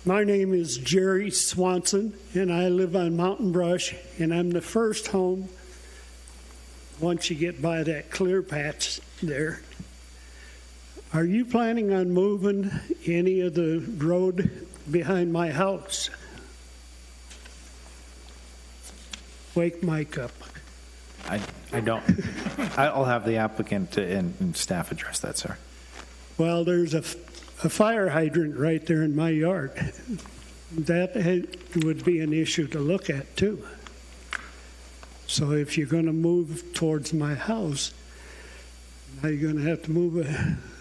My name is Jerry Swanson, and I live on Mountain Brush, and I'm the first home once you get by that clear patch there. Are you planning on moving any of the road behind my house? Wake Mike up. I don't. I'll have the applicant and staff address that, sir. Well, there's a fire hydrant right there in my yard. That would be an issue to look at, too. So if you're going to move towards my house, now you're going to have to move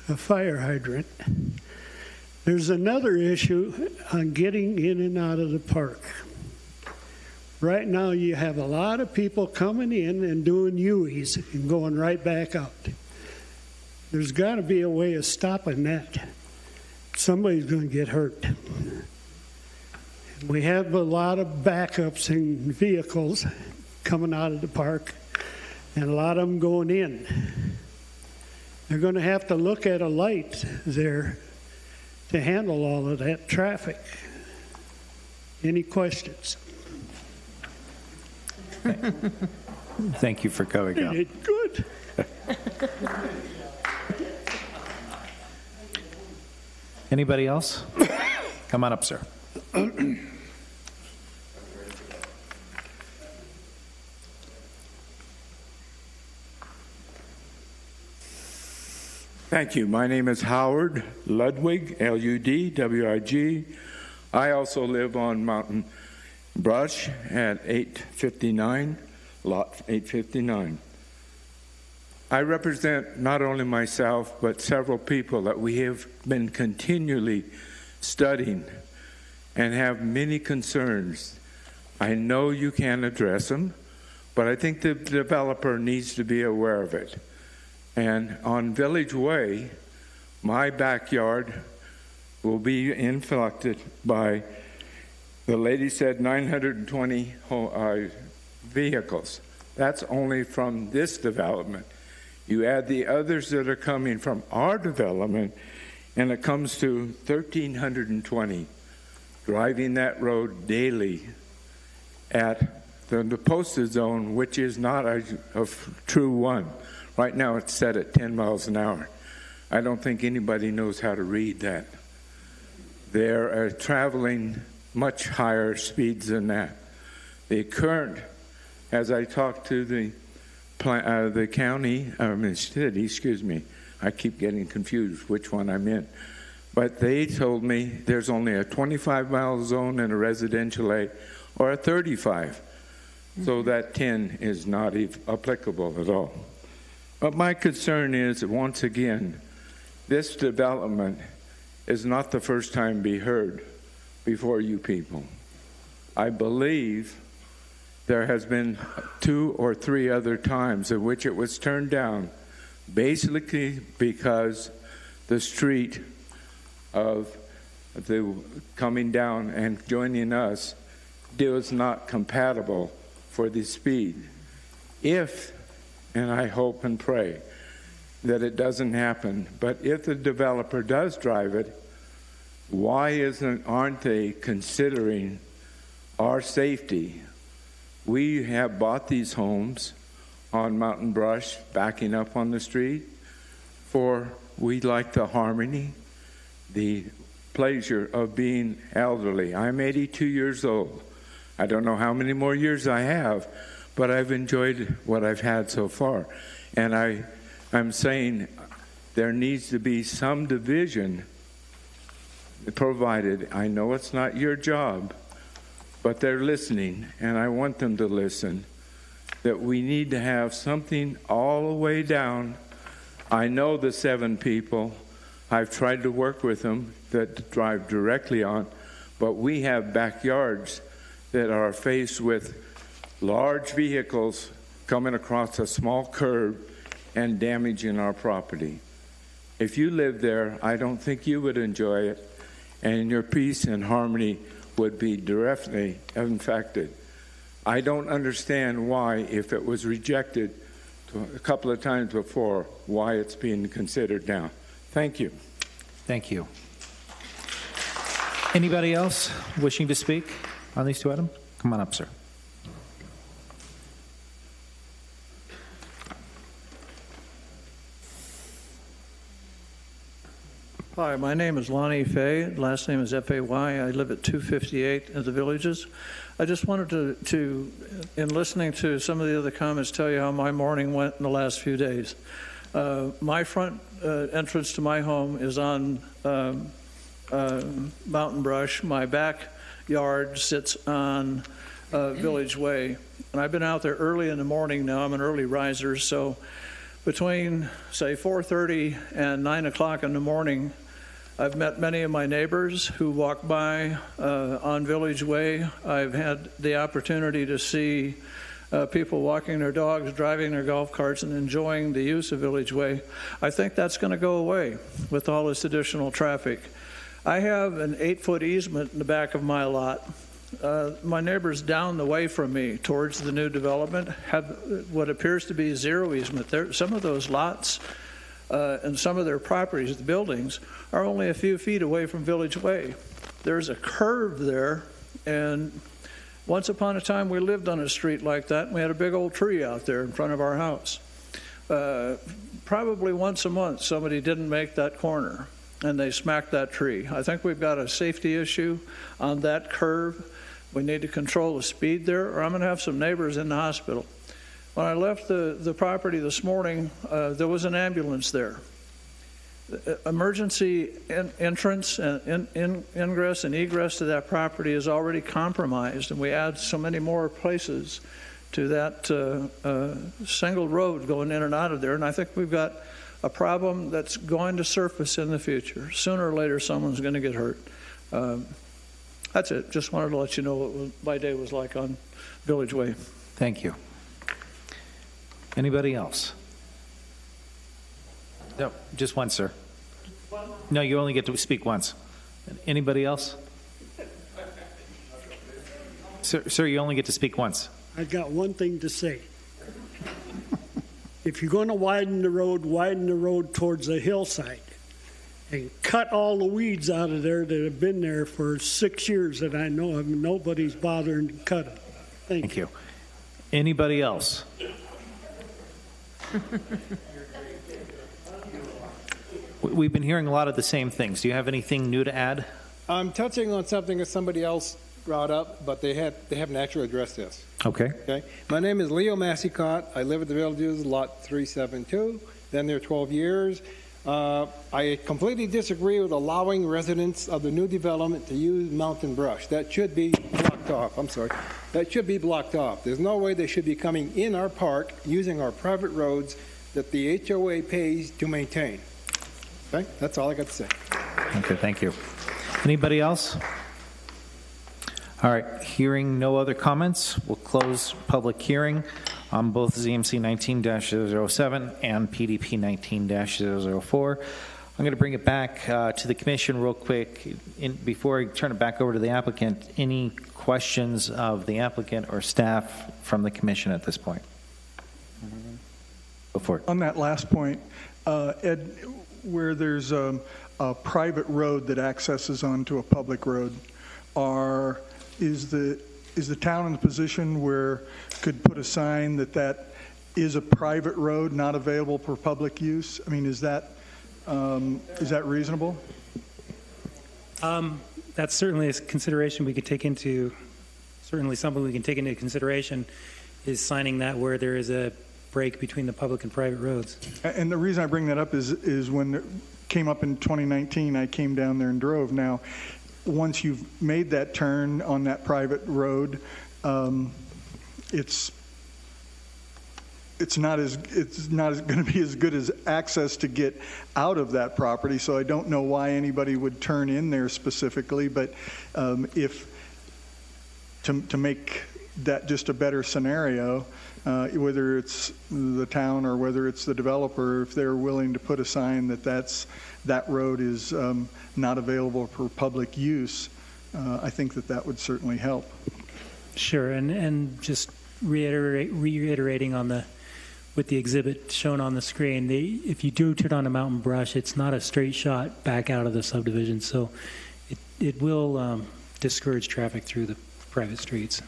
a fire hydrant. There's another issue on getting in and out of the park. Right now, you have a lot of people coming in and doing U-E's and going right back out. There's got to be a way of stopping that. Somebody's going to get hurt. We have a lot of backups in vehicles coming out of the park, and a lot of them going in. They're going to have to look at a light there to handle all of that traffic. Any questions? Thank you for coming up. Good. Anybody else? Come on up, sir. Thank you. My name is Howard Ludwig, Ludwig. I also live on Mountain Brush at 859, lot 859. I represent not only myself, but several people that we have been continually studying and have many concerns. I know you can't address them, but I think the developer needs to be aware of it. And on Village Way, my backyard will be inflected by, the lady said, 920 vehicles. That's only from this development. You add the others that are coming from our development, and it comes to 1,320 driving that road daily at the posted zone, which is not a true one. Right now it's set at 10 miles an hour. I don't think anybody knows how to read that. They're traveling much higher speeds than that. The current, as I talked to the city, excuse me, I keep getting confused which one I'm in. But they told me there's only a 25-mile zone in a residential A or a 35. So that 10 is not applicable at all. But my concern is, once again, this development is not the first time be heard before you people. I believe there has been 2 or 3 other times in which it was turned down, basically because the street of the coming down and joining us was not compatible for the speed. If, and I hope and pray that it doesn't happen, but if the developer does drive it, why aren't they considering our safety? We have bought these homes on Mountain Brush, backing up on the street, for we like the harmony, the pleasure of being elderly. I'm 82 years old. I don't know how many more years I have, but I've enjoyed what I've had so far. And I'm saying there needs to be some division provided. I know it's not your job, but they're listening, and I want them to listen, that we need to have something all the way down. I know the 7 people. I've tried to work with them that drive directly on, but we have backyards that are faced with large vehicles coming across a small curb and damaging our property. If you live there, I don't think you would enjoy it, and your peace and harmony would be directly affected. I don't understand why, if it was rejected a couple of times before, why it's being considered now. Thank you. Thank you. Anybody else wishing to speak on these 2 items? Come on up, sir. Hi, my name is Lonnie Fay. Last name is F-A-Y. I live at 258 at the Villages. I just wanted to, in listening to some of the other comments, tell you how my morning went in the last few days. My front entrance to my home is on Mountain Brush. My backyard sits on Village Way. And I've been out there early in the morning now. I'm an early riser, so between, say, 4:30 and 9 o'clock in the morning, I've met many of my neighbors who walk by on Village Way. I've had the opportunity to see people walking their dogs, driving their golf carts, and enjoying the use of Village Way. I think that's going to go away with all this additional traffic. I have an 8-foot easement in the back of my lot. My neighbors down the way from me towards the new development have what appears to be 0 easement. Some of those lots and some of their properties, the buildings, are only a few feet away from Village Way. There's a curve there, and once upon a time we lived on a street like that, and we had a big old tree out there in front of our house. Probably once a month somebody didn't make that corner, and they smacked that tree. I think we've got a safety issue on that curve. We need to control the speed there, or I'm going to have some neighbors in the hospital. When I left the property this morning, there was an ambulance there. Emergency entrance and ingress and egress to that property is already compromised, and we add so many more places to that single road going in and out of there, and I think we've got a problem that's going to surface in the future. Sooner or later, someone's going to get hurt. That's it. Just wanted to let you know what my day was like on Village Way. Thank you. Anybody else? No, just one, sir. No, you only get to speak once. Anybody else? Sir, you only get to speak once. I got one thing to say. If you're going to widen the road towards the hillside and cut all the weeds out of there that have been there for 6 years that I know of, nobody's bothering to cut them. Thank you. Anybody else? We've been hearing a lot of the same things. Do you have anything new to add? I'm touching on something that somebody else brought up, but they haven't actually addressed this. Okay. Okay. My name is Leo Massicott. I live at the Villages, lot 372. Been there 12 years. I completely disagree with allowing residents of the new development to use mountain brush. That should be blocked off. I'm sorry. That should be blocked off. There's no way they should be coming in our park using our private roads that the HOA pays to maintain. Okay? That's all I got to say. Okay, thank you. Anybody else? All right, hearing no other comments, we'll close public hearing on both ZMC 19-007 and PDP 19-004. I'm going to bring it back to the commission real quick. Before I turn it back over to the applicant, any questions of the applicant or staff from the commission at this point? Go for it. On that last point, Ed, where there's a private road that accesses onto a public road, is the town in a position where could put a sign that is a private road not available for public use? I mean, is that reasonable? That's certainly a consideration we could take into, certainly something we can take into consideration is signing that where there is a break between the public and private roads. And the reason I bring that up is when it came up in 2019, I came down there and drove. Now, once you've made that turn on that private road, it's not going to be as good as access to get out of that property. So I don't know why anybody would turn in there specifically, but if to make that just a better scenario, whether it's the town or whether it's the developer, if they're willing to put a sign that road is not available for public use, I think that would certainly help. Sure, and just reiterating on with the exhibit shown on the screen, if you do turn on a mountain brush, it's not a straight shot back out of the subdivision, so it will discourage traffic through the private streets.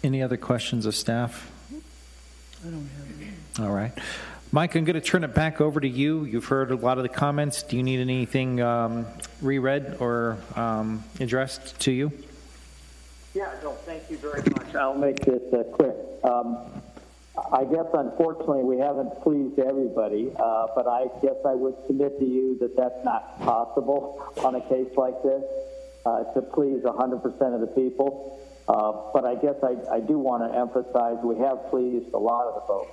Any other questions of staff? I don't have any. All right. Mike, I'm going to turn it back over to you. You've heard a lot of the comments. Do you need anything reread or addressed to you? Yeah, no, thank you very much. I'll make this quick. I guess, unfortunately, we haven't pleased everybody, but I guess I would submit to you that that's not possible on a case like this, to please 100% of the people. But I guess I do want to emphasize we have pleased a lot of the folks,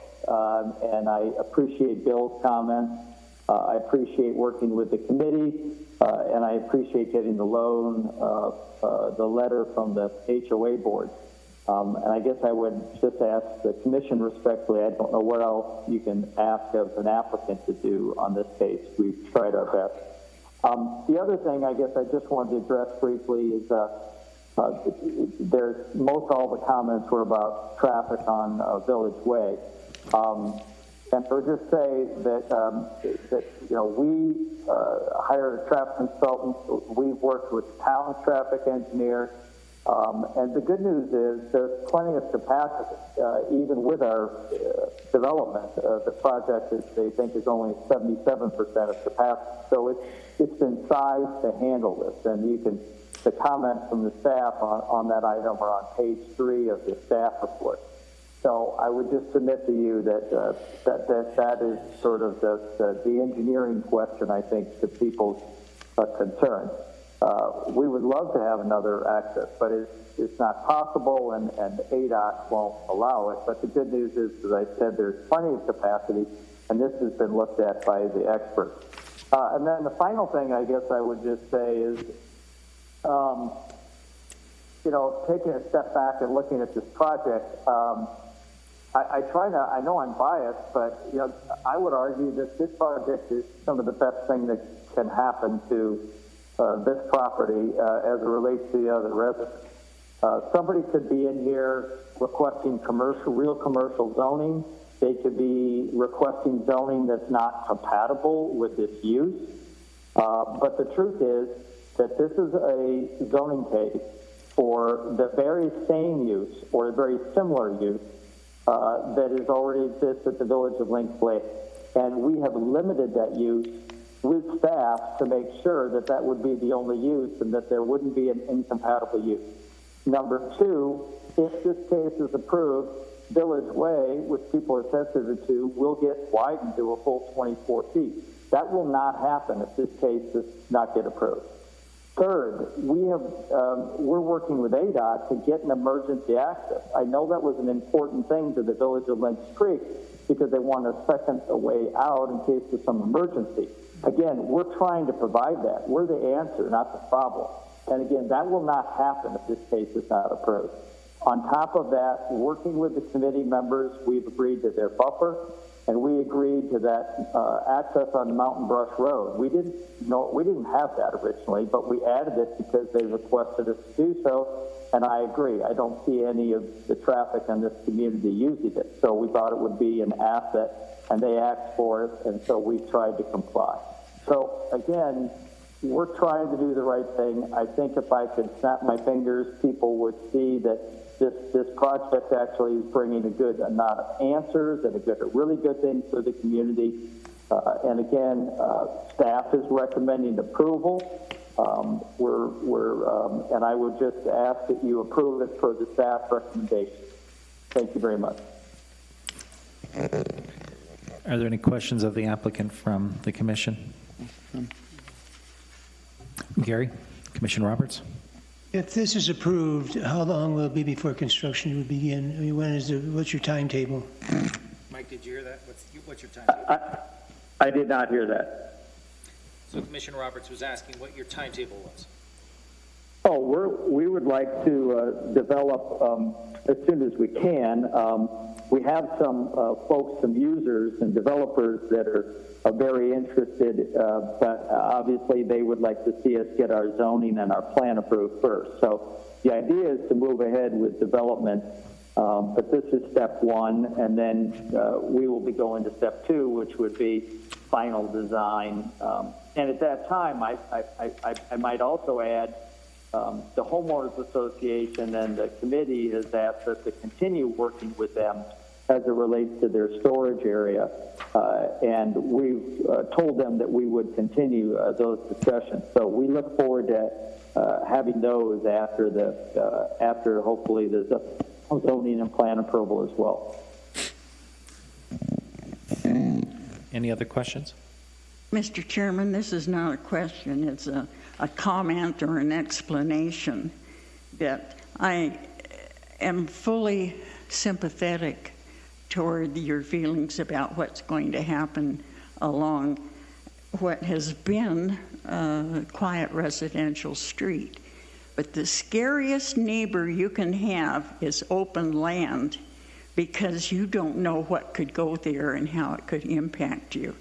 and I appreciate Bill's comments. I appreciate working with the committee, and I appreciate getting the loan, the letter from the HOA board. And I guess I would just ask the commission respectfully, I don't know what else you can ask of an applicant to do on this case. We've tried our best. The other thing I guess I just wanted to address briefly is most all the comments were about traffic on Village Way. And I would just say that we hired a traffic consultant. We've worked with the town's traffic engineer. And the good news is there's plenty of capacity, even with our development. The project, they think, is only 77% of capacity. So it's been sized to handle this. And the comments from the staff on that item are on page 3 of the staff report. So I would just submit to you that is sort of the engineering question, I think, to people's concern. We would love to have another access, but it's not possible, and ADOT won't allow it. But the good news is, as I said, there's plenty of capacity, and this has been looked at by the experts. And then the final thing I guess I would just say is, taking a step back and looking at this project, I know I'm biased, but I would argue that this project is some of the best thing that can happen to this property as it relates to the other residents. Somebody could be in here requesting real commercial zoning. They could be requesting zoning that's not compatible with this use. But the truth is that this is a zoning case for the very same use or a very similar use that is already exists at the Village of Lynx Lake. And we have limited that use with staff to make sure that that would be the only use and that there wouldn't be an incompatible use. Number two, if this case is approved, Village Way, which people are sensitive to, will get widened to a full 24 feet. That will not happen if this case does not get approved. Third, we're working with ADOT to get an emergency access. I know that was an important thing to the Village of Lynx Creek because they want a second way out in case of some emergency. Again, we're trying to provide that. We're the answer, not the problem. And again, that will not happen if this case is not approved. On top of that, working with the committee members, we've agreed to their buffer, and we agreed to that access on Mountain Brush Road. We didn't have that originally, but we added it because they requested us to do so, and I agree. I don't see any of the traffic in this community using it, so we thought it would be an asset, and they asked for it, and so we tried to comply. So again, we're trying to do the right thing. I think if I could snap my fingers, people would see that this project actually is bringing a good amount of answers and a really good thing for the community. And again, staff is recommending approval. And I would just ask that you approve it for the staff recommendation. Thank you very much. Are there any questions of the applicant from the commission? Gary, Commissioner Roberts. If this is approved, how long will it be before construction would begin? I mean, what's your timetable? Mike, did you hear that? What's your timetable? I did not hear that. So Commissioner Roberts was asking what your timetable was. Oh, we would like to develop as soon as we can. We have some folks, some users and developers that are very interested, but obviously they would like to see us get our zoning and our plan approved first. So the idea is to move ahead with development, but this is step one, and then we will be going to step two, which would be final design. And at that time, I might also add the Homeowners Association and the committee has asked us to continue working with them as it relates to their storage area. And we've told them that we would continue those discussions. So we look forward to having those after hopefully there's a zoning and plan approval as well. Any other questions? Mr. Chairman, this is not a question. It's a comment or an explanation that I am fully sympathetic toward your feelings about what's going to happen along what has been a quiet residential street. But the scariest neighbor you can have is open land because you don't know what could go there and how it could impact you.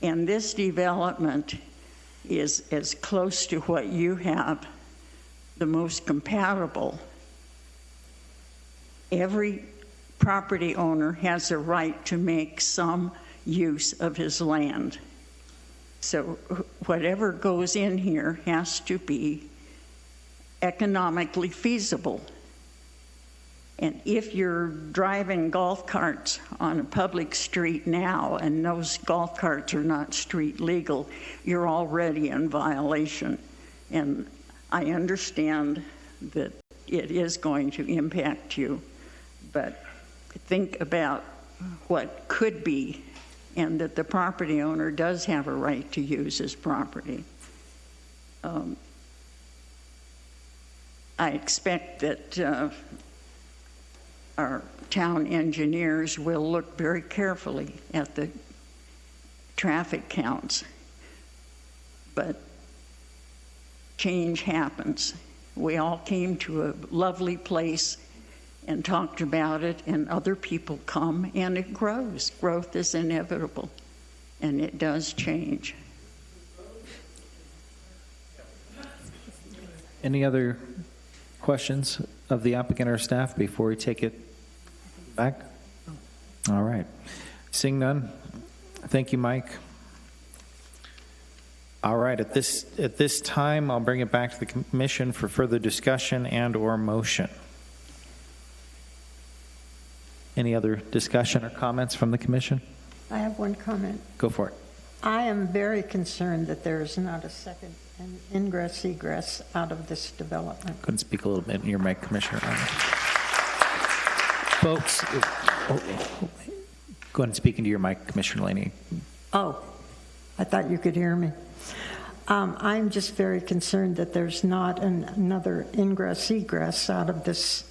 And this development is as close to what you have, the most compatible. Every property owner has a right to make some use of his land. So whatever goes in here has to be economically feasible. And if you're driving golf carts on a public street now and those golf carts are not street legal, you're already in violation. And I understand that it is going to impact you, but think about what could be and that the property owner does have a right to use his property. I expect that our town engineers will look very carefully at the traffic counts. But change happens. We all came to a lovely place and talked about it, and other people come, and it grows. Growth is inevitable, and it does change. Any other questions of the applicant or staff before we take it back? All right. Seeing none, thank you, Mike. All right, at this time, I'll bring it back to the commission for further discussion and or motion. Any other discussion or comments from the commission? I have one comment. Go for it. I am very concerned that there is not a second ingress egress out of this development. Couldn't speak a little bit in your mic, Commissioner. Folks, go ahead and speak into your mic, Commissioner Laney. Oh, I thought you could hear me. I'm just very concerned that there's not another ingress egress out of this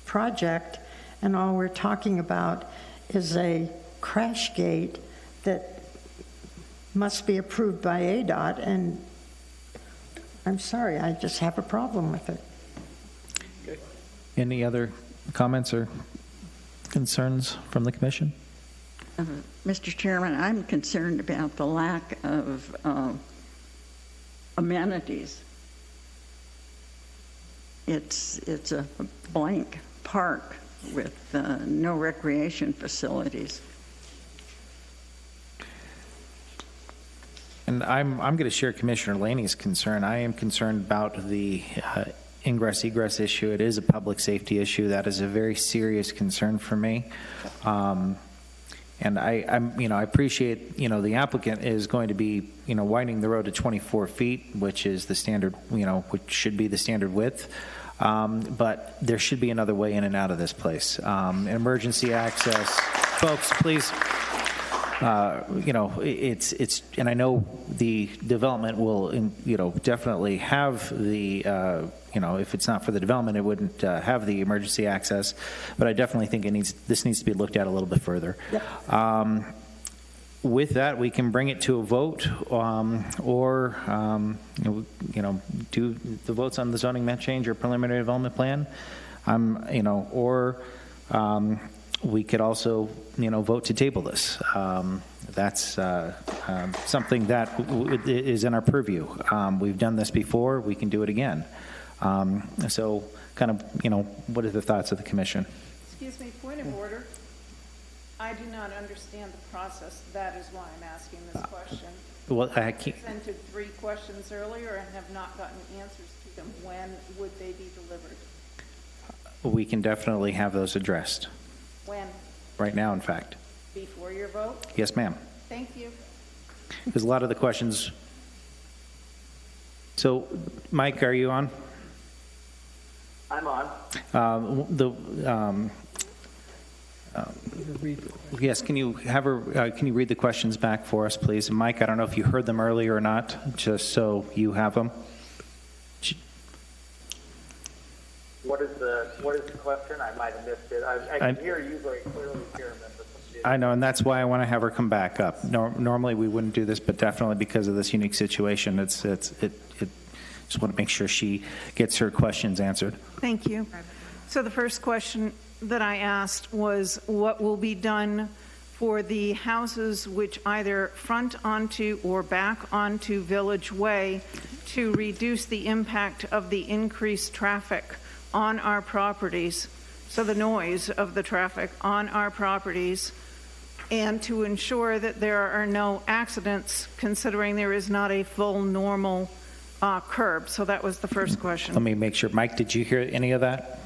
project, and all we're talking about is a crash gate that must be approved by ADOT, and I'm sorry, I just have a problem with it. Any other comments or concerns from the commission? Mr. Chairman, I'm concerned about the lack of amenities. It's a blank park with no recreation facilities. And I'm going to share Commissioner Laney's concern. I am concerned about the ingress-egress issue. It is a public safety issue. That is a very serious concern for me. And I appreciate, the applicant is going to be, widening the road to 24 feet, which is the standard, which should be the standard width. But there should be another way in and out of this place. Emergency access, folks, please. It's, and I know the development will, definitely have the, if it's not for the development, it wouldn't have the emergency access. But I definitely think this needs to be looked at a little bit further. Yep. With that, we can bring it to a vote, or do the votes on the zoning map change or preliminary development plan, we could also, vote to table this. That's something that is in our purview. We've done this before. We can do it again. So kind of, what are the thoughts of the commission? Excuse me, point of order. I do not understand the process. That is why I'm asking this question. Well, I presented 3 questions earlier and have not gotten answers to them. When would they be delivered? We can definitely have those addressed. When? Right now, in fact. Before your vote? Yes, ma'am. Thank you. Because a lot of the questions. So, Mike, are you on? I'm on. Yes, can you have her? Can you read the questions back for us, please? And Mike, I don't know if you heard them earlier or not, just so you have them. What is the question? I might have missed it. I can hear you very clearly, Chairman. I know, and that's why I want to have her come back up. Normally we wouldn't do this, but definitely because of this unique situation, it just want to make sure she gets her questions answered. Thank you. So the first question that I asked was, what will be done for the houses which either front onto or back onto Village Way to reduce the impact of the increased traffic on our properties, so the noise of the traffic on our properties, and to ensure that there are no accidents, considering there is not a full normal curb. So that was the first question. Let me make sure. Mike, did you hear any of that?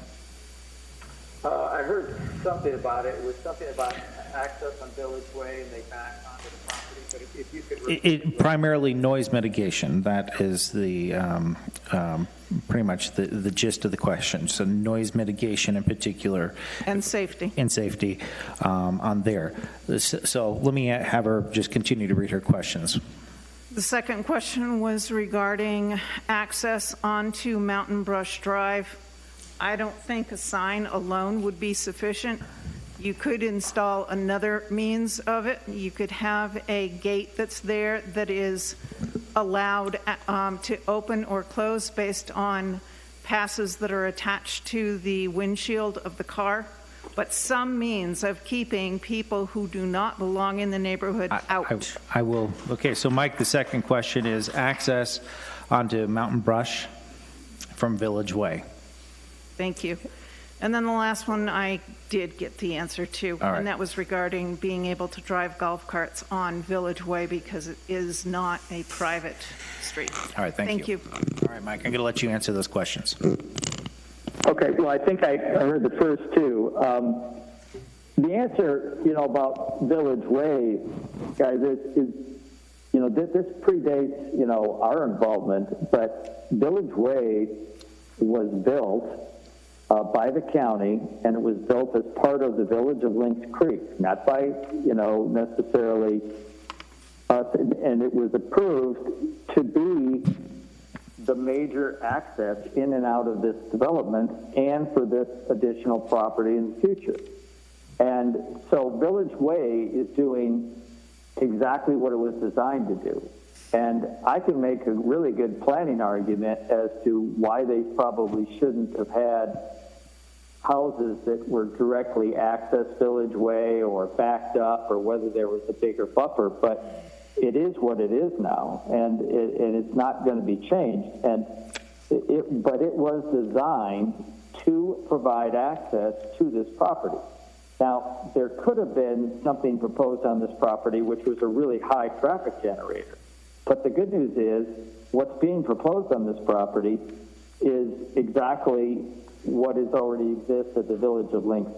I heard something about it. It was something about access on Village Way and they back onto the property. But if you could repeat primarily noise mitigation. That is the pretty much the gist of the question. So noise mitigation in particular. And safety. And safety on there. So let me have her just continue to read her questions. The second question was regarding access onto Mountain Brush Drive. I don't think a sign alone would be sufficient. You could install another means of it. You could have a gate that's there that is allowed to open or close based on passes that are attached to the windshield of the car, but some means of keeping people who do not belong in the neighborhood out. I will. Okay, so Mike, the second question is access onto Mountain Brush from Village Way. Thank you. And then the last one I did get the answer to, All right. and that was regarding being able to drive golf carts on Village Way because it is not a private street. All right, thank you. All right, Mike, I'm going to let you answer those questions. Okay, well, I think I heard the first two. The answer, about Village Way, guys, is this predates, our involvement, but Village Way was built by the county, and it was built as part of the village of Lynx Creek, not by, necessarily us, and it was approved to be the major access in and out of this development and for this additional property in the future. And so Village Way is doing exactly what it was designed to do. And I can make a really good planning argument as to why they probably shouldn't have had houses that were directly accessed Village Way or backed up, or whether there was a bigger buffer. But it is what it is now, and it's not going to be changed. But it was designed to provide access to this property. Now, there could have been something proposed on this property which was a really high traffic generator. But the good news is what's being proposed on this property is exactly what is already exists at the village of Lynx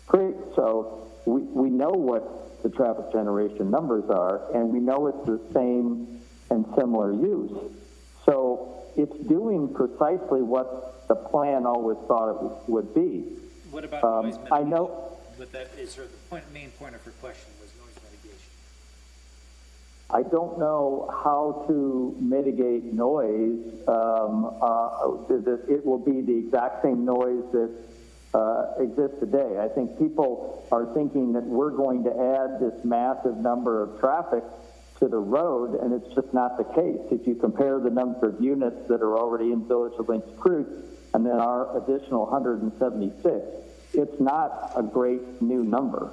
Creek. So we know what the traffic generation numbers are, and we know it's the same and similar use. So it's doing precisely what the plan always thought it would be. What about noise mitigation? I know. But that is the main point of her question was noise mitigation. I don't know how to mitigate noise. It will be the exact same noise that exists today. I think people are thinking that we're going to add this massive number of traffic to the road, and it's just not the case. If you compare the number of units that are already in Village of Lynx Creek and then our additional 176, it's not a great new number.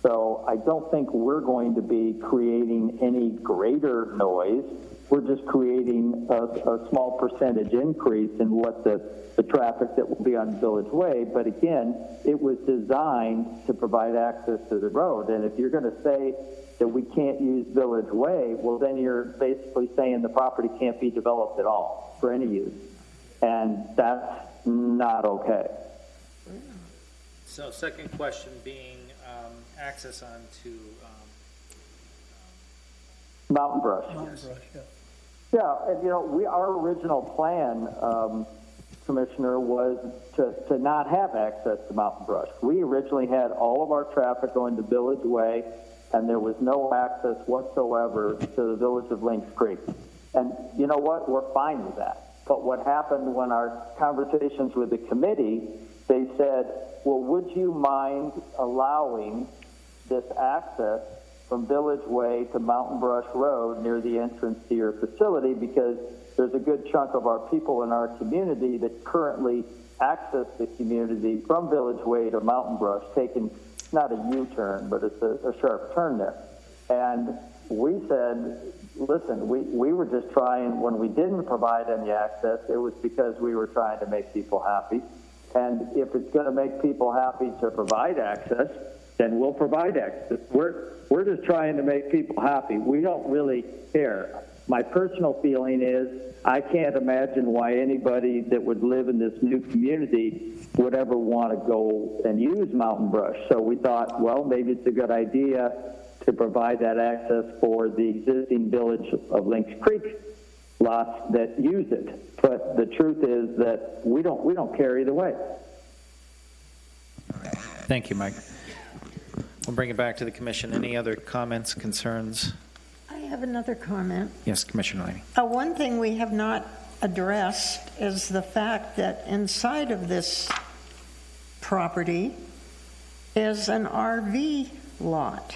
So I don't think we're going to be creating any greater noise. We're just creating a small percentage increase in what the traffic that will be on Village Way. But again, it was designed to provide access to the road. And if you're going to say that we can't use Village Way, well, then you're basically saying the property can't be developed at all for any use. And that's not okay. So second question being access onto Mountain Brush. Yeah, and our original plan, Commissioner, was to not have access to Mountain Brush. We originally had all of our traffic going to Village Way, and there was no access whatsoever to the village of Lynx Creek. And you know what? We're fine with that. But what happened when our conversations with the committee, they said, well, would you mind allowing this access from Village Way to Mountain Brush Road near the entrance to your facility, because there's a good chunk of our people in our community that currently access the community from Village Way to Mountain Brush, taking not a U-turn, but it's a sharp turn there. And we said, listen, we were just trying, when we didn't provide any access, it was because we were trying to make people happy. And if it's going to make people happy to provide access, then we'll provide access. We're just trying to make people happy. We don't really care. My personal feeling is I can't imagine why anybody that would live in this new community would ever want to go and use Mountain Brush. So we thought, well, maybe it's a good idea to provide that access for the existing village of Lynx Creek lots that use it. But the truth is that we don't care either way. Thank you, Mike. We'll bring it back to the commission. Any other comments, concerns? I have another comment. Yes, Commissioner Laney. One thing we have not addressed is the fact that inside of this property is an RV lot.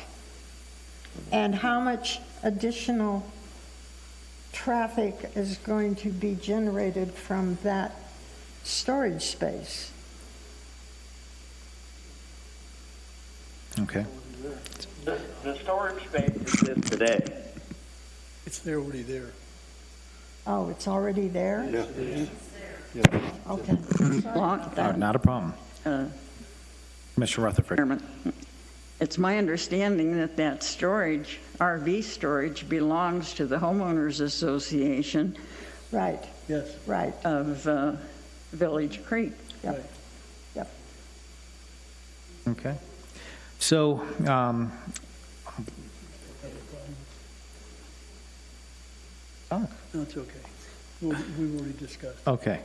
And how much additional traffic is going to be generated from that storage space? Okay. The storage space exists today. It's already there. Oh, it's already there? Okay. Not a problem. Commissioner Rutherford. Chairman, it's my understanding that that storage, RV storage, belongs to the homeowners association. Right. Yes. Right. Of Village Creek. Yep. Yep. Okay. So, No, it's okay. We've already discussed. okay.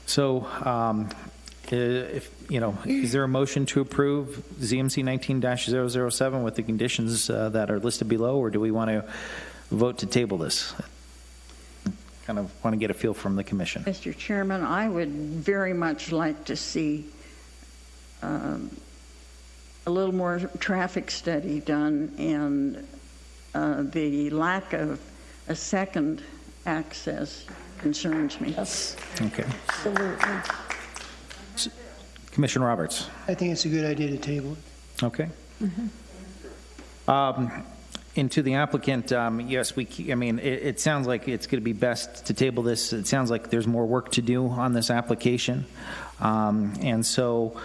So, if, is there a motion to approve ZMC 19-007 with the conditions that are listed below, or do we want to vote to table this? Kind of want to get a feel from the commission. Mr. Chairman, I would very much like to see a little more traffic study done, and the lack of a second access concerns me. Yes. Okay. Absolutely. Commissioner Roberts. I think it's a good idea to table it. Okay. And to the applicant, yes, it sounds like it's going to be best to table this. It sounds like there's more work to do on this application. And so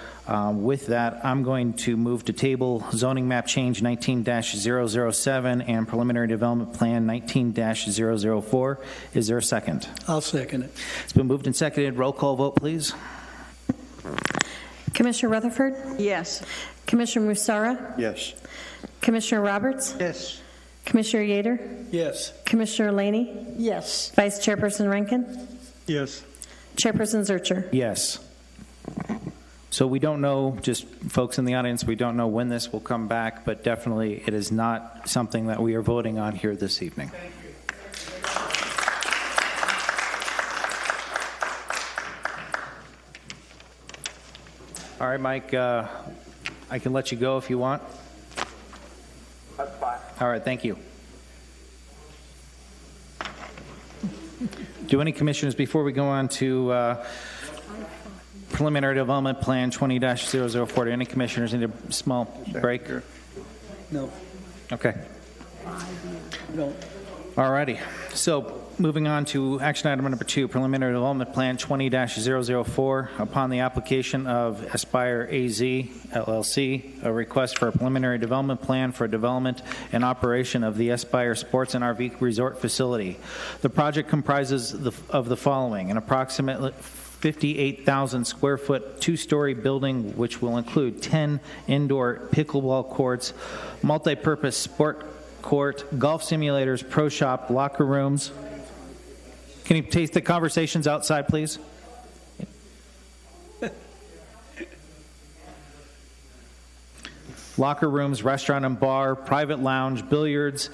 with that, I'm going to move to table zoning map change 19-007 and preliminary development plan 19-004. Is there a second? I'll second it. It's been moved and seconded. Roll call vote, please. Commissioner Rutherford? Yes. Commissioner Musara? Yes. Commissioner Roberts? Yes. Commissioner Yater? Yes. Commissioner Laney? Yes. Vice Chairperson Rankin? Yes. Chairperson Zurcher? Yes. So we don't know, just folks in the audience, we don't know when this will come back, but definitely it is not something that we are voting on here this evening. All right, Mike, I can let you go if you want. That's fine. All right, thank you. Do any commissioners, before we go on to preliminary development plan 20-004, do any commissioners need a small break? No. Okay. No. All righty. So moving on to action item number 2, preliminary development plan 20-004. Upon the application of Aspire AZ LLC, a request for a preliminary development plan for development and operation of the Aspire Sports and RV Resort facility. The project comprises of the following: an approximately 58,000 square foot 2-story building, which will include 10 indoor pickleball courts, multi-purpose sport court, golf simulators, pro shop, locker rooms. Can you take the conversations outside, please? Locker rooms, restaurant and bar, private lounge, billiards,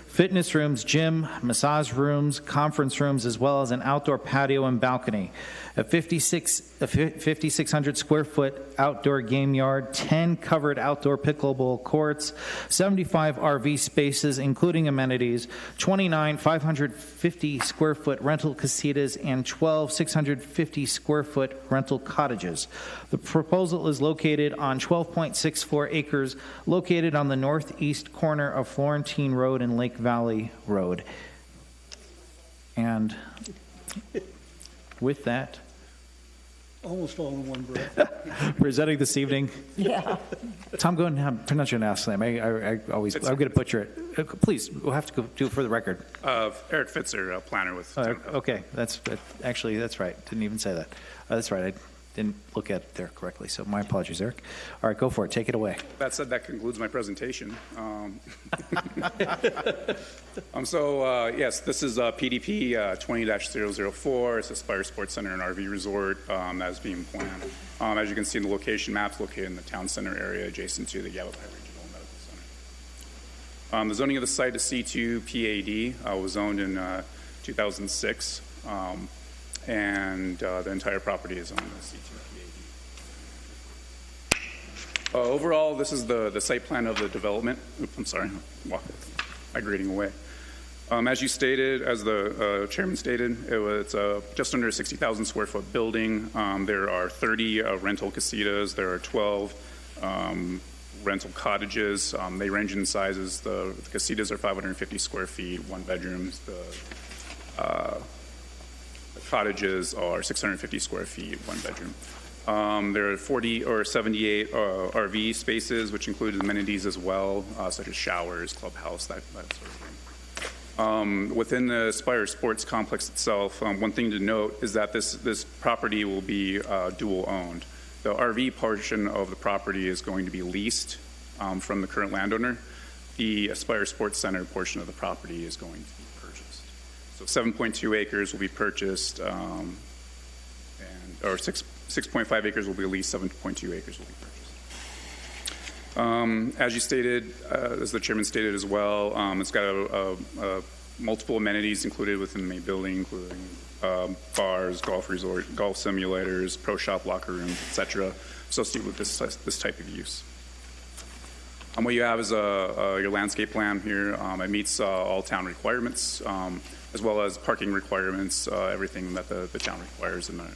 fitness rooms, gym, massage rooms, conference rooms, as well as an outdoor patio and balcony. A 5,600 square foot outdoor game yard, 10 covered outdoor pickleball courts, 75 RV spaces, including amenities, 29 550 square foot rental casitas, and 12 650 square foot rental cottages. The proposal is located on 12.64 acres, located on the northeast corner of Florentine Road and Lake Valley Road. And with that, Almost all in one breath. presenting this evening, Yeah. Tom, go ahead and pronounce your last name. I'm going to butcher it. Please, we'll have to go do it for the record. Eric Fitzer, planner with. Okay, that's right. Didn't even say that. That's right. I didn't look at it there correctly. So my apologies, Eric. All right, go for it. Take it away. That said, that concludes my presentation. Yes, this is PDP 20-004. It's Aspire Sports Center and RV Resort that is being planned. As you can see in the location maps, located in the town center area adjacent to the Yavapai Regional Medical Center. The zoning of the site is C2 PAD. Was zoned in 2006. And the entire property is on the C2 PAD. Overall, this is the site plan of the development. Oops, I'm sorry, migrating away. As you stated, as the chairman stated, it's just under a 60,000 square foot building. There are 30 rental casitas. There are 12 rental cottages. They range in sizes. The casitas are 550 square feet, one bedrooms. The cottages are 650 square feet, one bedroom. There are 40 or 78 RV spaces, which include amenities as well, such as showers, clubhouse, that sort of thing. Within the Aspire Sports Complex itself, one thing to note is that this property will be dual owned. The RV portion of the property is going to be leased from the current landowner. The Aspire Sports Center portion of the property is going to be purchased. So 7.2 acres will be purchased, or 6.5 acres will be leased, 7.2 acres will be purchased. As you stated, as the chairman stated as well, it's got multiple amenities included within the main building, including bars, golf resort, golf simulators, pro shop, locker rooms, etc., associated with this type of use. What you have is your landscape plan here. It meets all town requirements, as well as parking requirements, everything that the town requires in the zoning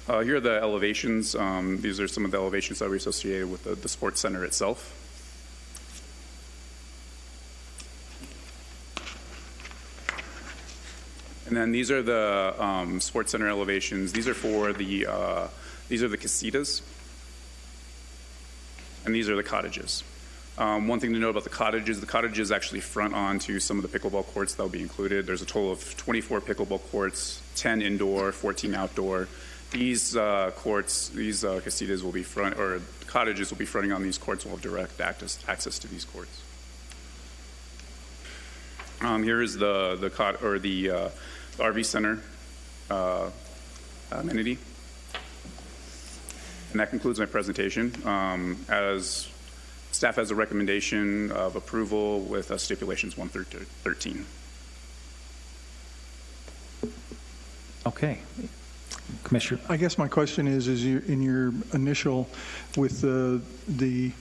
code. Here are the elevations. These are some of the elevations that are associated with the sports center itself. And then these are the sports center elevations. These are for the casitas, and these are the cottages. One thing to note about the cottages actually front onto some of the pickleball courts that will be included. There's a total of 24 pickleball courts, 10 indoor, 14 outdoor. These courts, these casitas will be cottages will be fronting on these courts and will have direct access to these courts. Here is the RV center amenity. And that concludes my presentation. As staff has a recommendation of approval with stipulations 1 through 13. Okay. Commissioner. I guess my question is in your initial, with the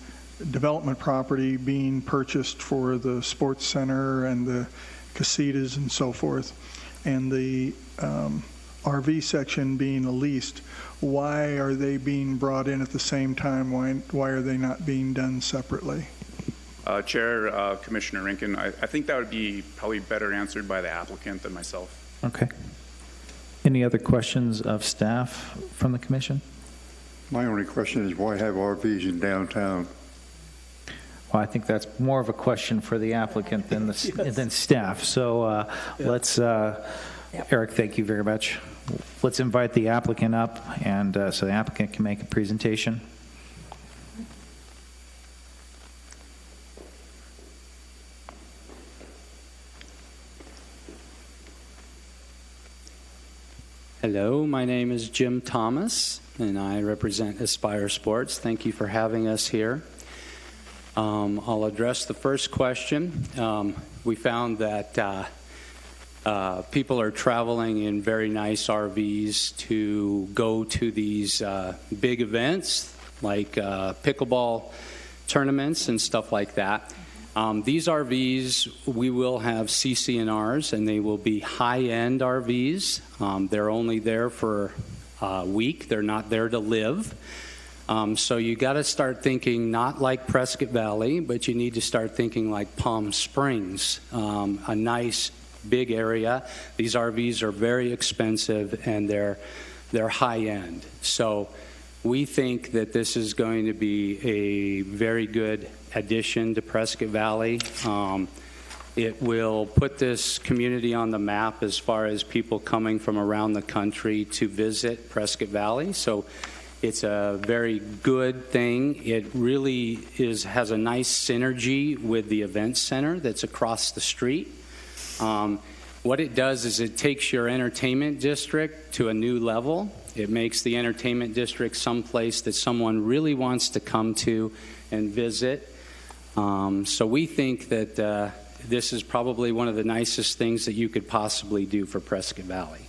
development property being purchased for the sports center and the casitas and so forth, and the RV section being leased, why are they being brought in at the same time? Why are they not being done separately? Chair, Commissioner Rankin, I think that would be probably better answered by the applicant than myself. Okay. Any other questions of staff from the commission? My only question is why have RVs in downtown? Well, I think that's more of a question for the applicant than than staff. So let's, Eric, thank you very much. Let's invite the applicant up, and so the applicant can make a presentation. Hello, my name is Jim Thomas, and I represent Aspire Sports. Thank you for having us here. I'll address the first question. We found that people are traveling in very nice RVs to go to these big events like pickleball tournaments and stuff like that. These RVs, we will have CC&Rs, and they will be high-end RVs. They're only there for a week. They're not there to live. So you got to start thinking not like Prescott Valley, but you need to start thinking like Palm Springs, a nice big area. These RVs are very expensive, and they're high-end. So we think that this is going to be a very good addition to Prescott Valley. It will put this community on the map as far as people coming from around the country to visit Prescott Valley. So it's a very good thing. It really has a nice synergy with the event center that's across the street. What it does is it takes your entertainment district to a new level. It makes the entertainment district someplace that someone really wants to come to and visit. So we think that this is probably one of the nicest things that you could possibly do for Prescott Valley.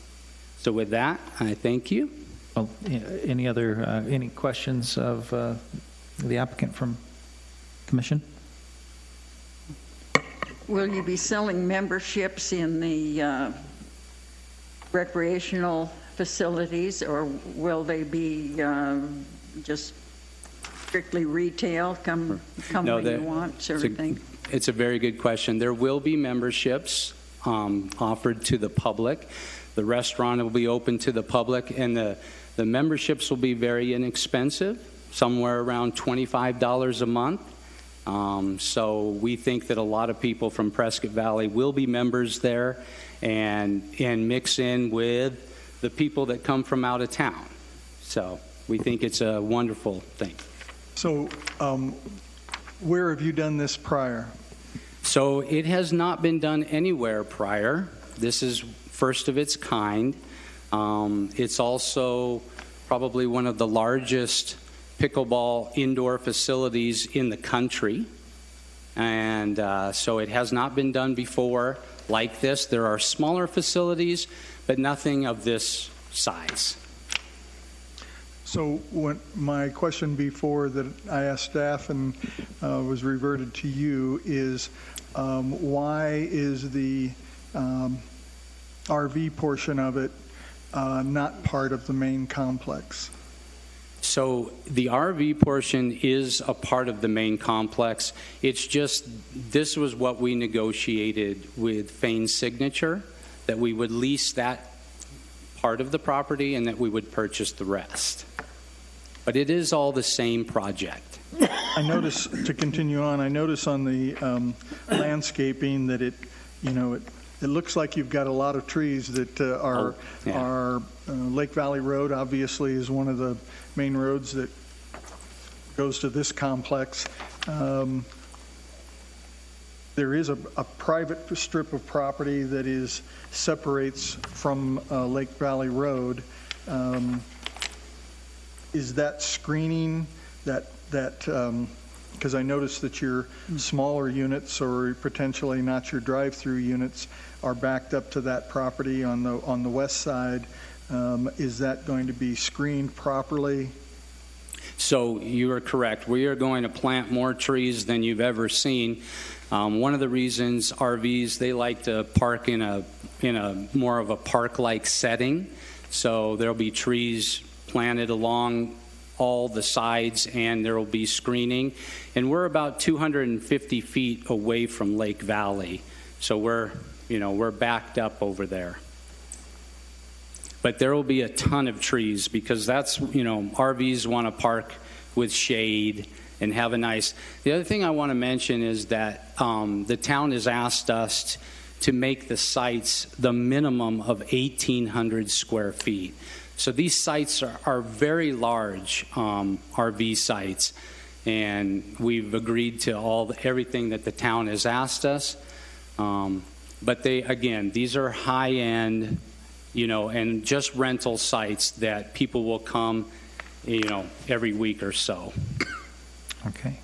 So with that, I thank you. Well, any questions of the applicant from commission? Will you be selling memberships in the recreational facilities, or will they be just strictly retail, come No, when you want, sort of thing? It's a very good question. There will be memberships offered to the public. The restaurant will be open to the public, and the memberships will be very inexpensive, somewhere around $25 a month. So we think that a lot of people from Prescott Valley will be members there and mix in with the people that come from out of town. So we think it's a wonderful thing. So where have you done this prior? So it has not been done anywhere prior. This is first of its kind. It's also probably one of the largest pickleball indoor facilities in the country. And so it has not been done before like this. There are smaller facilities, but nothing of this size. So my question before that I asked staff and was reverted to you is why is the RV portion of it not part of the main complex? So the RV portion is a part of the main complex. It's just this was what we negotiated with Fane's Signature, that we would lease that part of the property and that we would purchase the rest. But it is all the same project. I notice, to continue on, I notice on the landscaping that it looks like you've got a lot of trees that are Lake Valley Road obviously is one of the main roads that goes to this complex. There is a private strip of property that separates from Lake Valley Road. Is that screening that because I noticed that your smaller units or potentially not your drive-through units are backed up to that property on the west side. Is that going to be screened properly? So you are correct. We are going to plant more trees than you've ever seen. One of the reasons RVs, they like to park in a more of a park-like setting. So there'll be trees planted along all the sides, and there will be screening. And we're about 250 feet away from Lake Valley, so we're backed up over there. But there will be a ton of trees because that's, RVs want to park with shade and have a nice. The other thing I want to mention is that the town has asked us to make the sites the minimum of 1,800 square feet. So these sites are very large RV sites, and we've agreed to everything that the town has asked us. But these are high-end, and just rental sites that people will come, every week or so. Okay.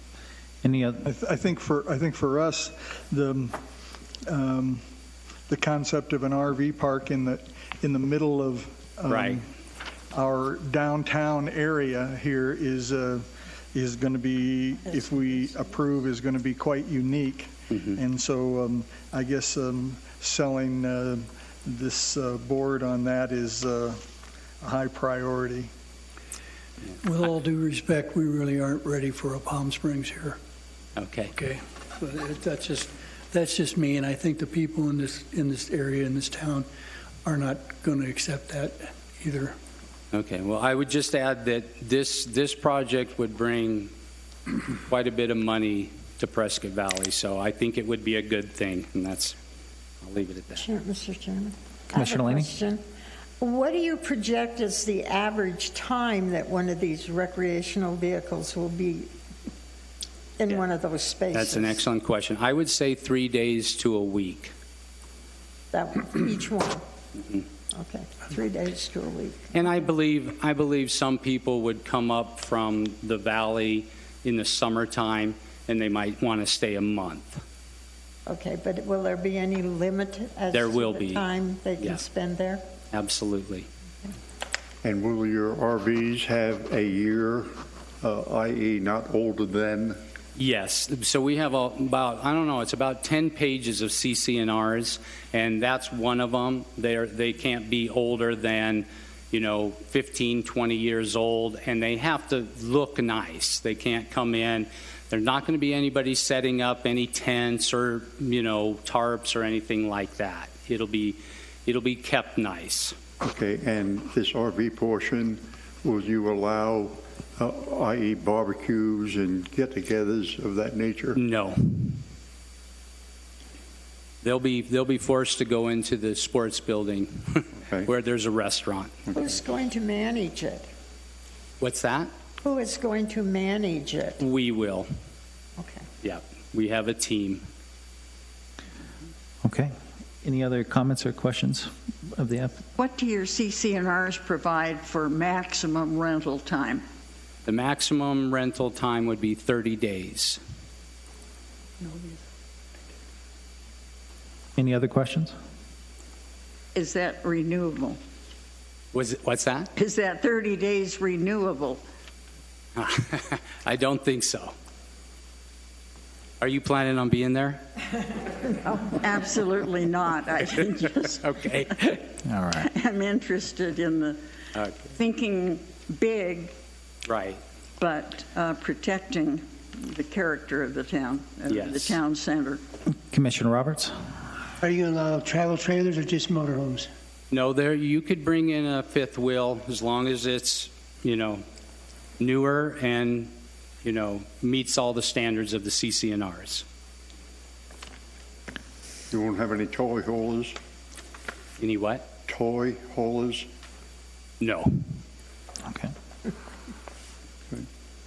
Any other? I think for us, the concept of an RV park in the middle of right. Our downtown area here is going to be, if we approve, is going to be quite unique. Mm-hmm. And so I guess selling this board on that is a high priority. With all due respect, we really aren't ready for a Palm Springs here. Okay. Okay. But that's just me, and I think the people in this area, in this town, are not going to accept that either. Okay, well, I would just add that this project would bring quite a bit of money to Prescott Valley, so I think it would be a good thing, and I'll leave it at that. Sure, Mr. Chairman. Commissioner Laney? Question. What do you project as the average time that one of these recreational vehicles will be in one of those spaces? That's an excellent question. I would say 3 days to a week. Each one? Mm-hmm. Okay, 3 days to a week. And I believe some people would come up from the valley in the summertime, and they might want to stay a month. Okay, but will there be any limit as there to will the be. time they can spend there? Absolutely. And will your RVs have a year, i.e. not older than Yes. So we have about, I don't know, it's about 10 pages of CCNRs, and that's one of them. They can't be older than, 15, 20 years old, and they have to look nice. They can't come in. There's not going to be anybody setting up any tents or, tarps or anything like that. It'll be kept nice. Okay, and this RV portion, will you allow, i.e. barbecues and get-togethers of that nature? No. They'll be forced to go into the sports building where there's a restaurant. Who's going to manage it? What's that? Who is going to manage it? We will. Okay. Yeah, we have a team. Okay. Any other comments or questions of the app? What do your CCNRs provide for maximum rental time? The maximum rental time would be 30 days. Any other questions? Is that renewable? What's that? Is that 30 days renewable? I don't think so. Are you planning on being there? No, absolutely not. I just okay. All right. am interested in the thinking big, right, but protecting the character of the town, Yes. the town center. Commissioner Roberts? Are you going to allow travel trailers or just motorhomes? No, you could bring in a fifth wheel as long as it's, newer and, meets all the standards of the CCNRs. You won't have any toy haulers? Any what? Toy haulers? No. Okay.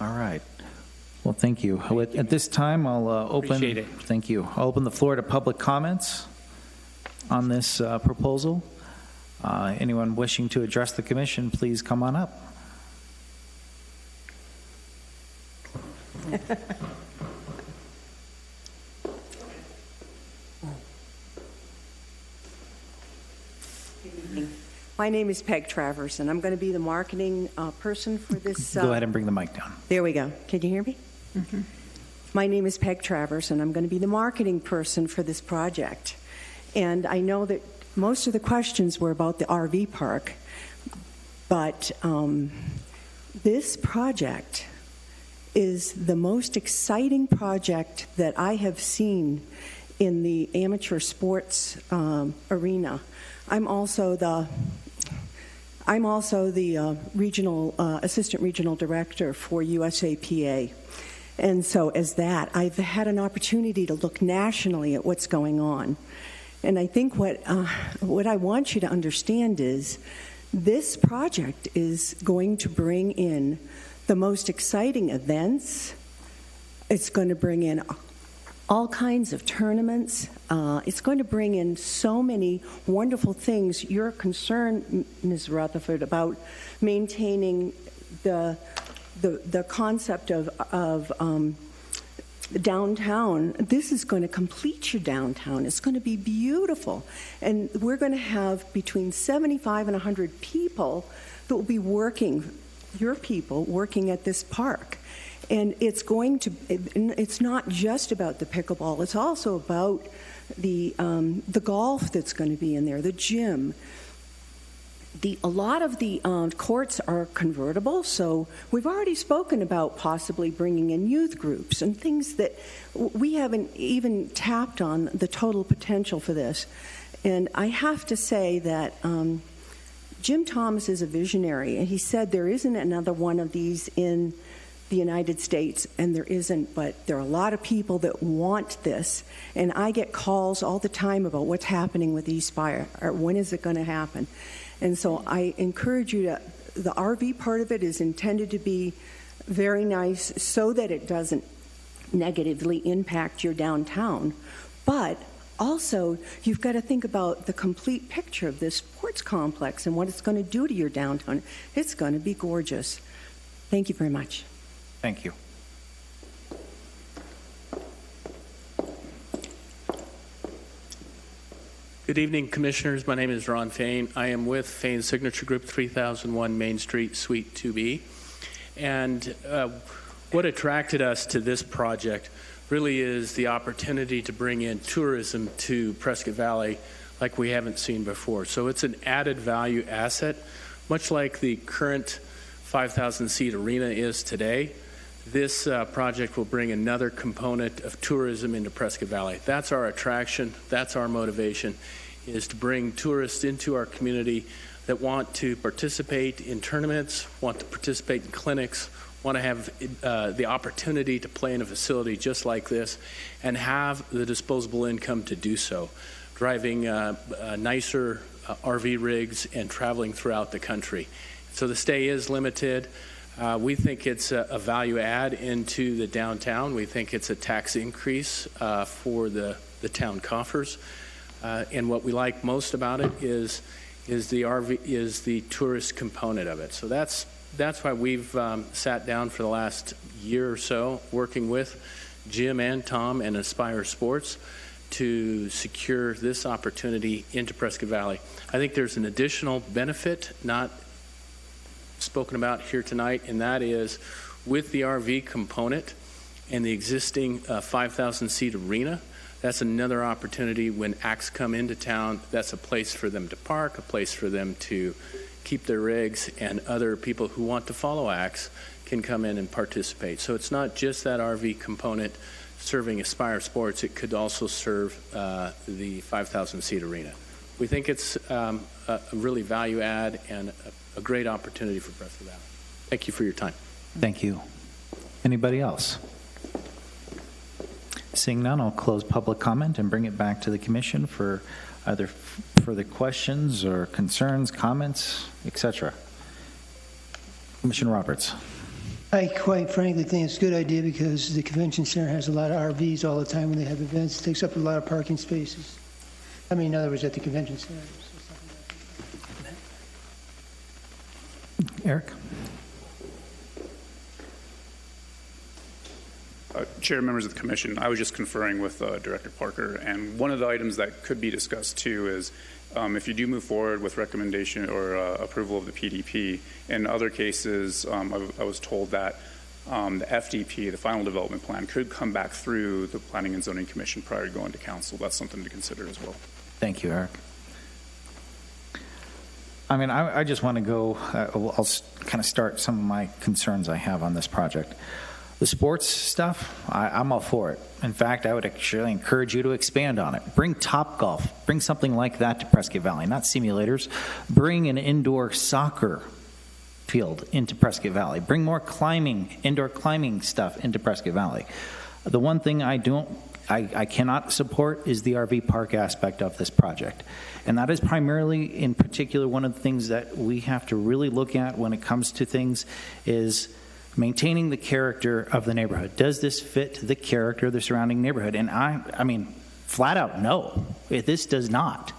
All right. Well, thank you. At this time, I'll open. Appreciate it. Thank you. I'll open the floor to public comments on this proposal. Anyone wishing to address the commission, please come on up. My name is Peg Travers, and I'm going to be the marketing person for this. Go ahead and bring the mic down. There we go. Can you hear me? Mm-hmm. My name is Peg Travers, and I'm going to be the marketing person for this project. And I know that most of the questions were about the RV park, but this project is the most exciting project that I have seen in the amateur sports arena. I'm also the regional assistant regional director for USAPA. And so as that, I've had an opportunity to look nationally at what's going on. And I think what I want you to understand is this project is going to bring in the most exciting events. It's going to bring in all kinds of tournaments. It's going to bring in so many wonderful things. You're concerned, Ms. Rutherford, about maintaining the concept of downtown. This is going to complete your downtown. It's going to be beautiful. And we're going to have between 75 and 100 people that will be working, your people, working at this park. And it's not just about the pickleball. It's also about the golf that's going to be in there, the gym. A lot of the courts are convertible, so we've already spoken about possibly bringing in youth groups and things that we haven't even tapped on the total potential for this. And I have to say that Jim Thomas is a visionary, and he said there isn't another one of these in the United States, and there isn't, but there are a lot of people that want this. And I get calls all the time about what's happening with eSpire, or when is it going to happen. And so I encourage you to, the RV part of it is intended to be very nice so that it doesn't negatively impact your downtown. But also, you've got to think about the complete picture of this sports complex and what it's going to do to your downtown. It's going to be gorgeous. Thank you very much. Thank you. Good evening, Commissioners. My name is Ron Fain. I am with Fain Signature Group, 3001 Main Street, Suite 2B. And what attracted us to this project really is the opportunity to bring in tourism to Prescott Valley like we haven't seen before. So it's an added value asset, much like the current 5,000-seat arena is today. This project will bring another component of tourism into Prescott Valley. That's our attraction. That's our motivation, is to bring tourists into our community that want to participate in tournaments, want to participate in clinics, want to have the opportunity to play in a facility just like this, and have the disposable income to do so, driving nicer RV rigs and traveling throughout the country. So the stay is limited. We think it's a value add into the downtown. We think it's a tax increase for the town coffers. And what we like most about it is the tourist component of it. So that's why we've sat down for the last year or so working with Jim and Tom and Aspire Sports to secure this opportunity into Prescott Valley. I think there's an additional benefit not spoken about here tonight, and that is with the RV component and the existing 5,000-seat arena. That's another opportunity when acts come into town. That's a place for them to park, a place for them to keep their rigs, and other people who want to follow acts can come in and participate. So it's not just that RV component serving Aspire Sports. It could also serve the 5,000-seat arena. We think it's a really value add and a great opportunity for Prescott Valley. Thank you for your time. Thank you. Anybody else? Seeing none, I'll close public comment and bring it back to the commission for either further questions or concerns, comments, etc. Commissioner Roberts. I quite frankly think it's a good idea because the convention center has a lot of RVs all the time when they have events. It takes up a lot of parking spaces. I mean, in other words, at the convention center. Eric? Chair, members of the commission, I was just conferring with Director Parker, and one of the items that could be discussed too is if you do move forward with recommendation or approval of the PDP. In other cases, I was told that the FDP, the final development plan, could come back through the Planning and Zoning Commission prior to going to council. That's something to consider as well. Thank you, Eric. I mean, I just want to go, I'll kind of start some of my concerns I have on this project. The sports stuff, I'm all for it. In fact, I would actually encourage you to expand on it. Bring Topgolf. Bring something like that to Prescott Valley, not simulators. Bring an indoor soccer field into Prescott Valley. Bring more indoor climbing stuff into Prescott Valley. The one thing I cannot support is the RV park aspect of this project. And that is primarily, in particular, one of the things that we have to really look at when it comes to things is maintaining the character of the neighborhood. Does this fit the character of the surrounding neighborhood? And I mean, flat out, no. This does not.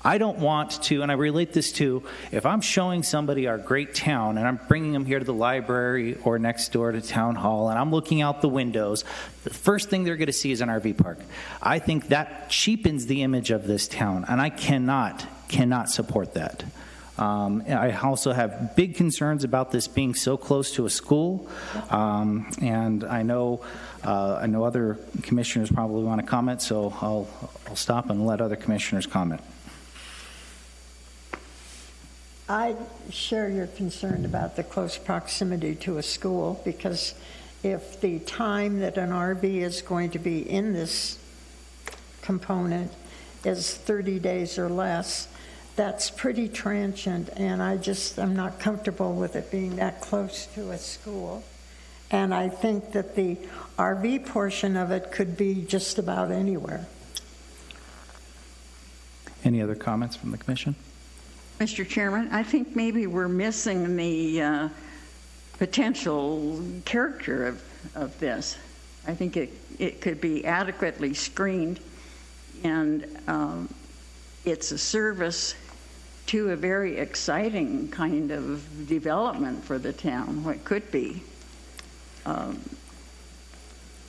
I don't want to, and I relate this to, if I'm showing somebody our great town and I'm bringing them here to the library or next door to town hall and I'm looking out the windows, the first thing they're going to see is an RV park. I think that cheapens the image of this town, and I cannot support that. I also have big concerns about this being so close to a school, and I know other commissioners probably want to comment, so I'll stop and let other commissioners comment. I share your concern about the close proximity to a school, because if the time that an RV is going to be in this component is 30 days or less, that's pretty transient, and I'm not comfortable with it being that close to a school. And I think that the RV portion of it could be just about anywhere. Any other comments from the commission? Mr. Chairman, I think maybe we're missing the potential character of this. I think it could be adequately screened, and it's a service to a very exciting kind of development for the town, what could be.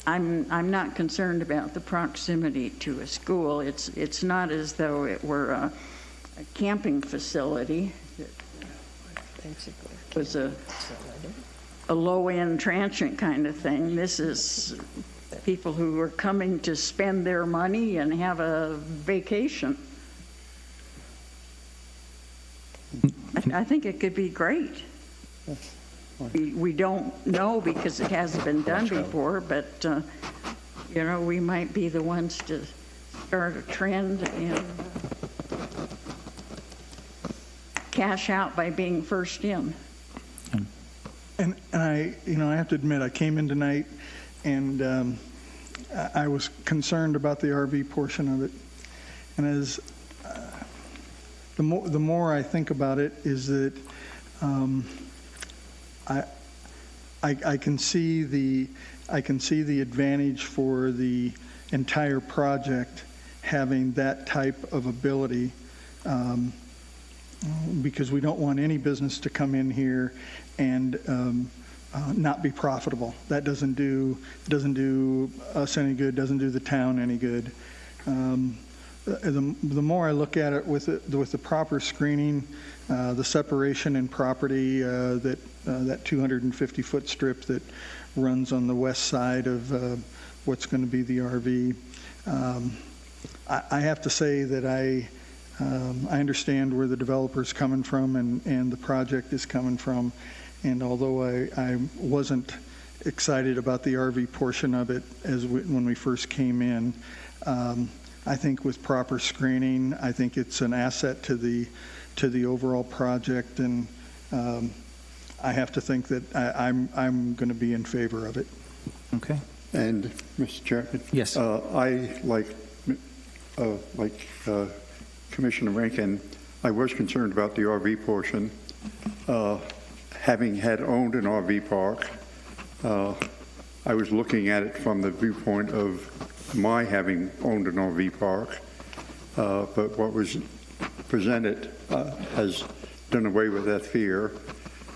I'm not concerned about the proximity to a school. It's not as though it were a camping facility. It was a a low-end transient kind of thing. This is people who are coming to spend their money and have a vacation. I think it could be great. We don't know because it hasn't been done before, but we might be the ones to start a trend and cash out by being first in. And I have to admit, I came in tonight and I was concerned about the RV portion of it. And as the more I think about it, is that I can see the advantage for the entire project having that type of ability, because we don't want any business to come in here and not be profitable. That doesn't do us any good, doesn't do the town any good. The more I look at it with the proper screening, the separation in property, that 250-foot strip that runs on the west side of what's going to be the RV, I have to say that I understand where the developer's coming from and the project is coming from. And although I wasn't excited about the RV portion of it when we first came in, I think with proper screening, I think it's an asset to the overall project, and I have to think that I'm going to be in favor of it. Okay. And Mr. Chairman, yes, I like Commissioner Rankin, I was concerned about the RV portion. Having had owned an RV park, I was looking at it from the viewpoint of my having owned an RV park, but what was presented has done away with that fear.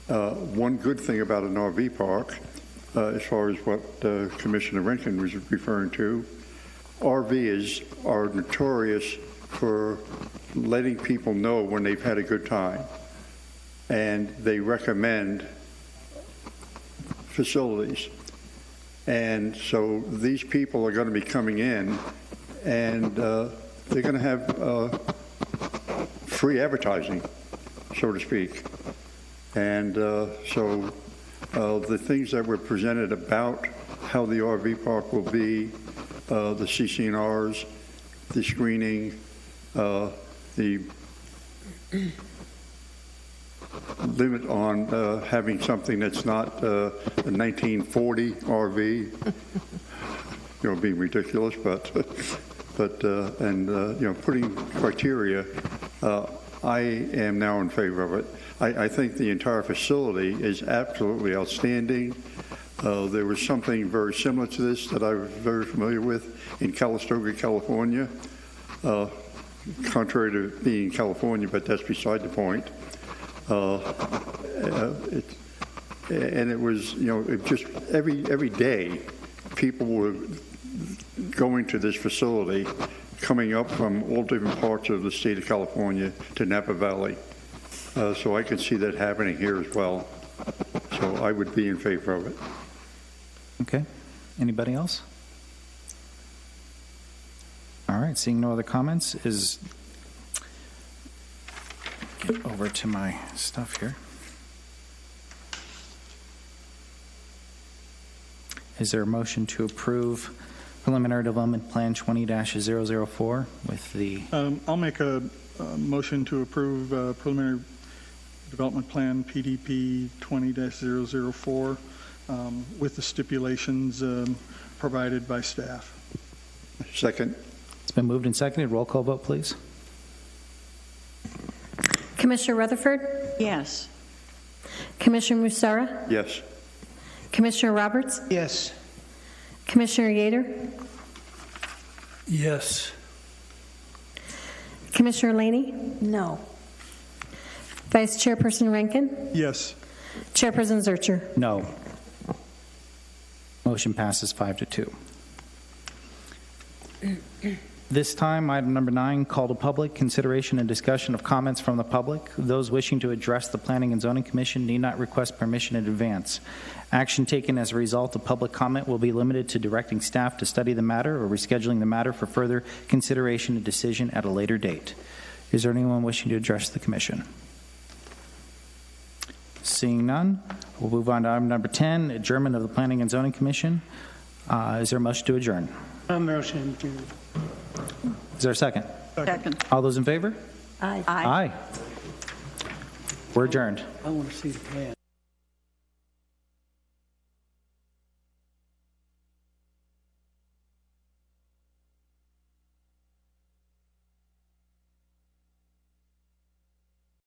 One good thing about an RV park, as far as what Commissioner Rankin was referring to, RVs are notorious for letting people know when they've had a good time, and they recommend facilities. And so these people are going to be coming in, and they're going to have free advertising, so to speak. And so the things that were presented about how the RV park will be, the CC&Rs, the screening, the limit on having something that's not a 1940 RV, being ridiculous, but putting criteria, I am now in favor of it. I think the entire facility is absolutely outstanding. There was something very similar to this that I was very familiar with in Calistoga, California. Contrary to being in California, but that's beside the point. And it was, just every day, people were going to this facility, coming up from all different parts of the state of California to Napa Valley. So I could see that happening here as well. So I would be in favor of it. Okay. Anybody else? All right. Seeing no other comments, get over to my stuff here. Is there a motion to approve preliminary development plan 20-004 with the... I'll make a motion to approve preliminary development plan PDP 20-004 with the stipulations provided by staff. Second. It's been moved and seconded. Roll call vote, please. Commissioner Rutherford? Yes. Commissioner Musara? Yes. Commissioner Roberts? Yes. Commissioner Yater? Yes. Commissioner Laney? No. Vice Chairperson Rankin? Yes. Chairperson Zurcher? No. Motion passes 5-2. This time, item number 9, call to public, consideration and discussion of comments from the public. Those wishing to address the Planning and Zoning Commission need not request permission in advance. Action taken as a result of public comment will be limited to directing staff to study the matter or rescheduling the matter for further consideration and decision at a later date. Is there anyone wishing to address the Commission? Seeing none, we'll move on to item number 10, adjournment of the Planning and Zoning Commission. Is there a motion to adjourn? Motion to. Is there a second? Second. All those in favor? Aye. Aye. We're adjourned. I want to see the plan.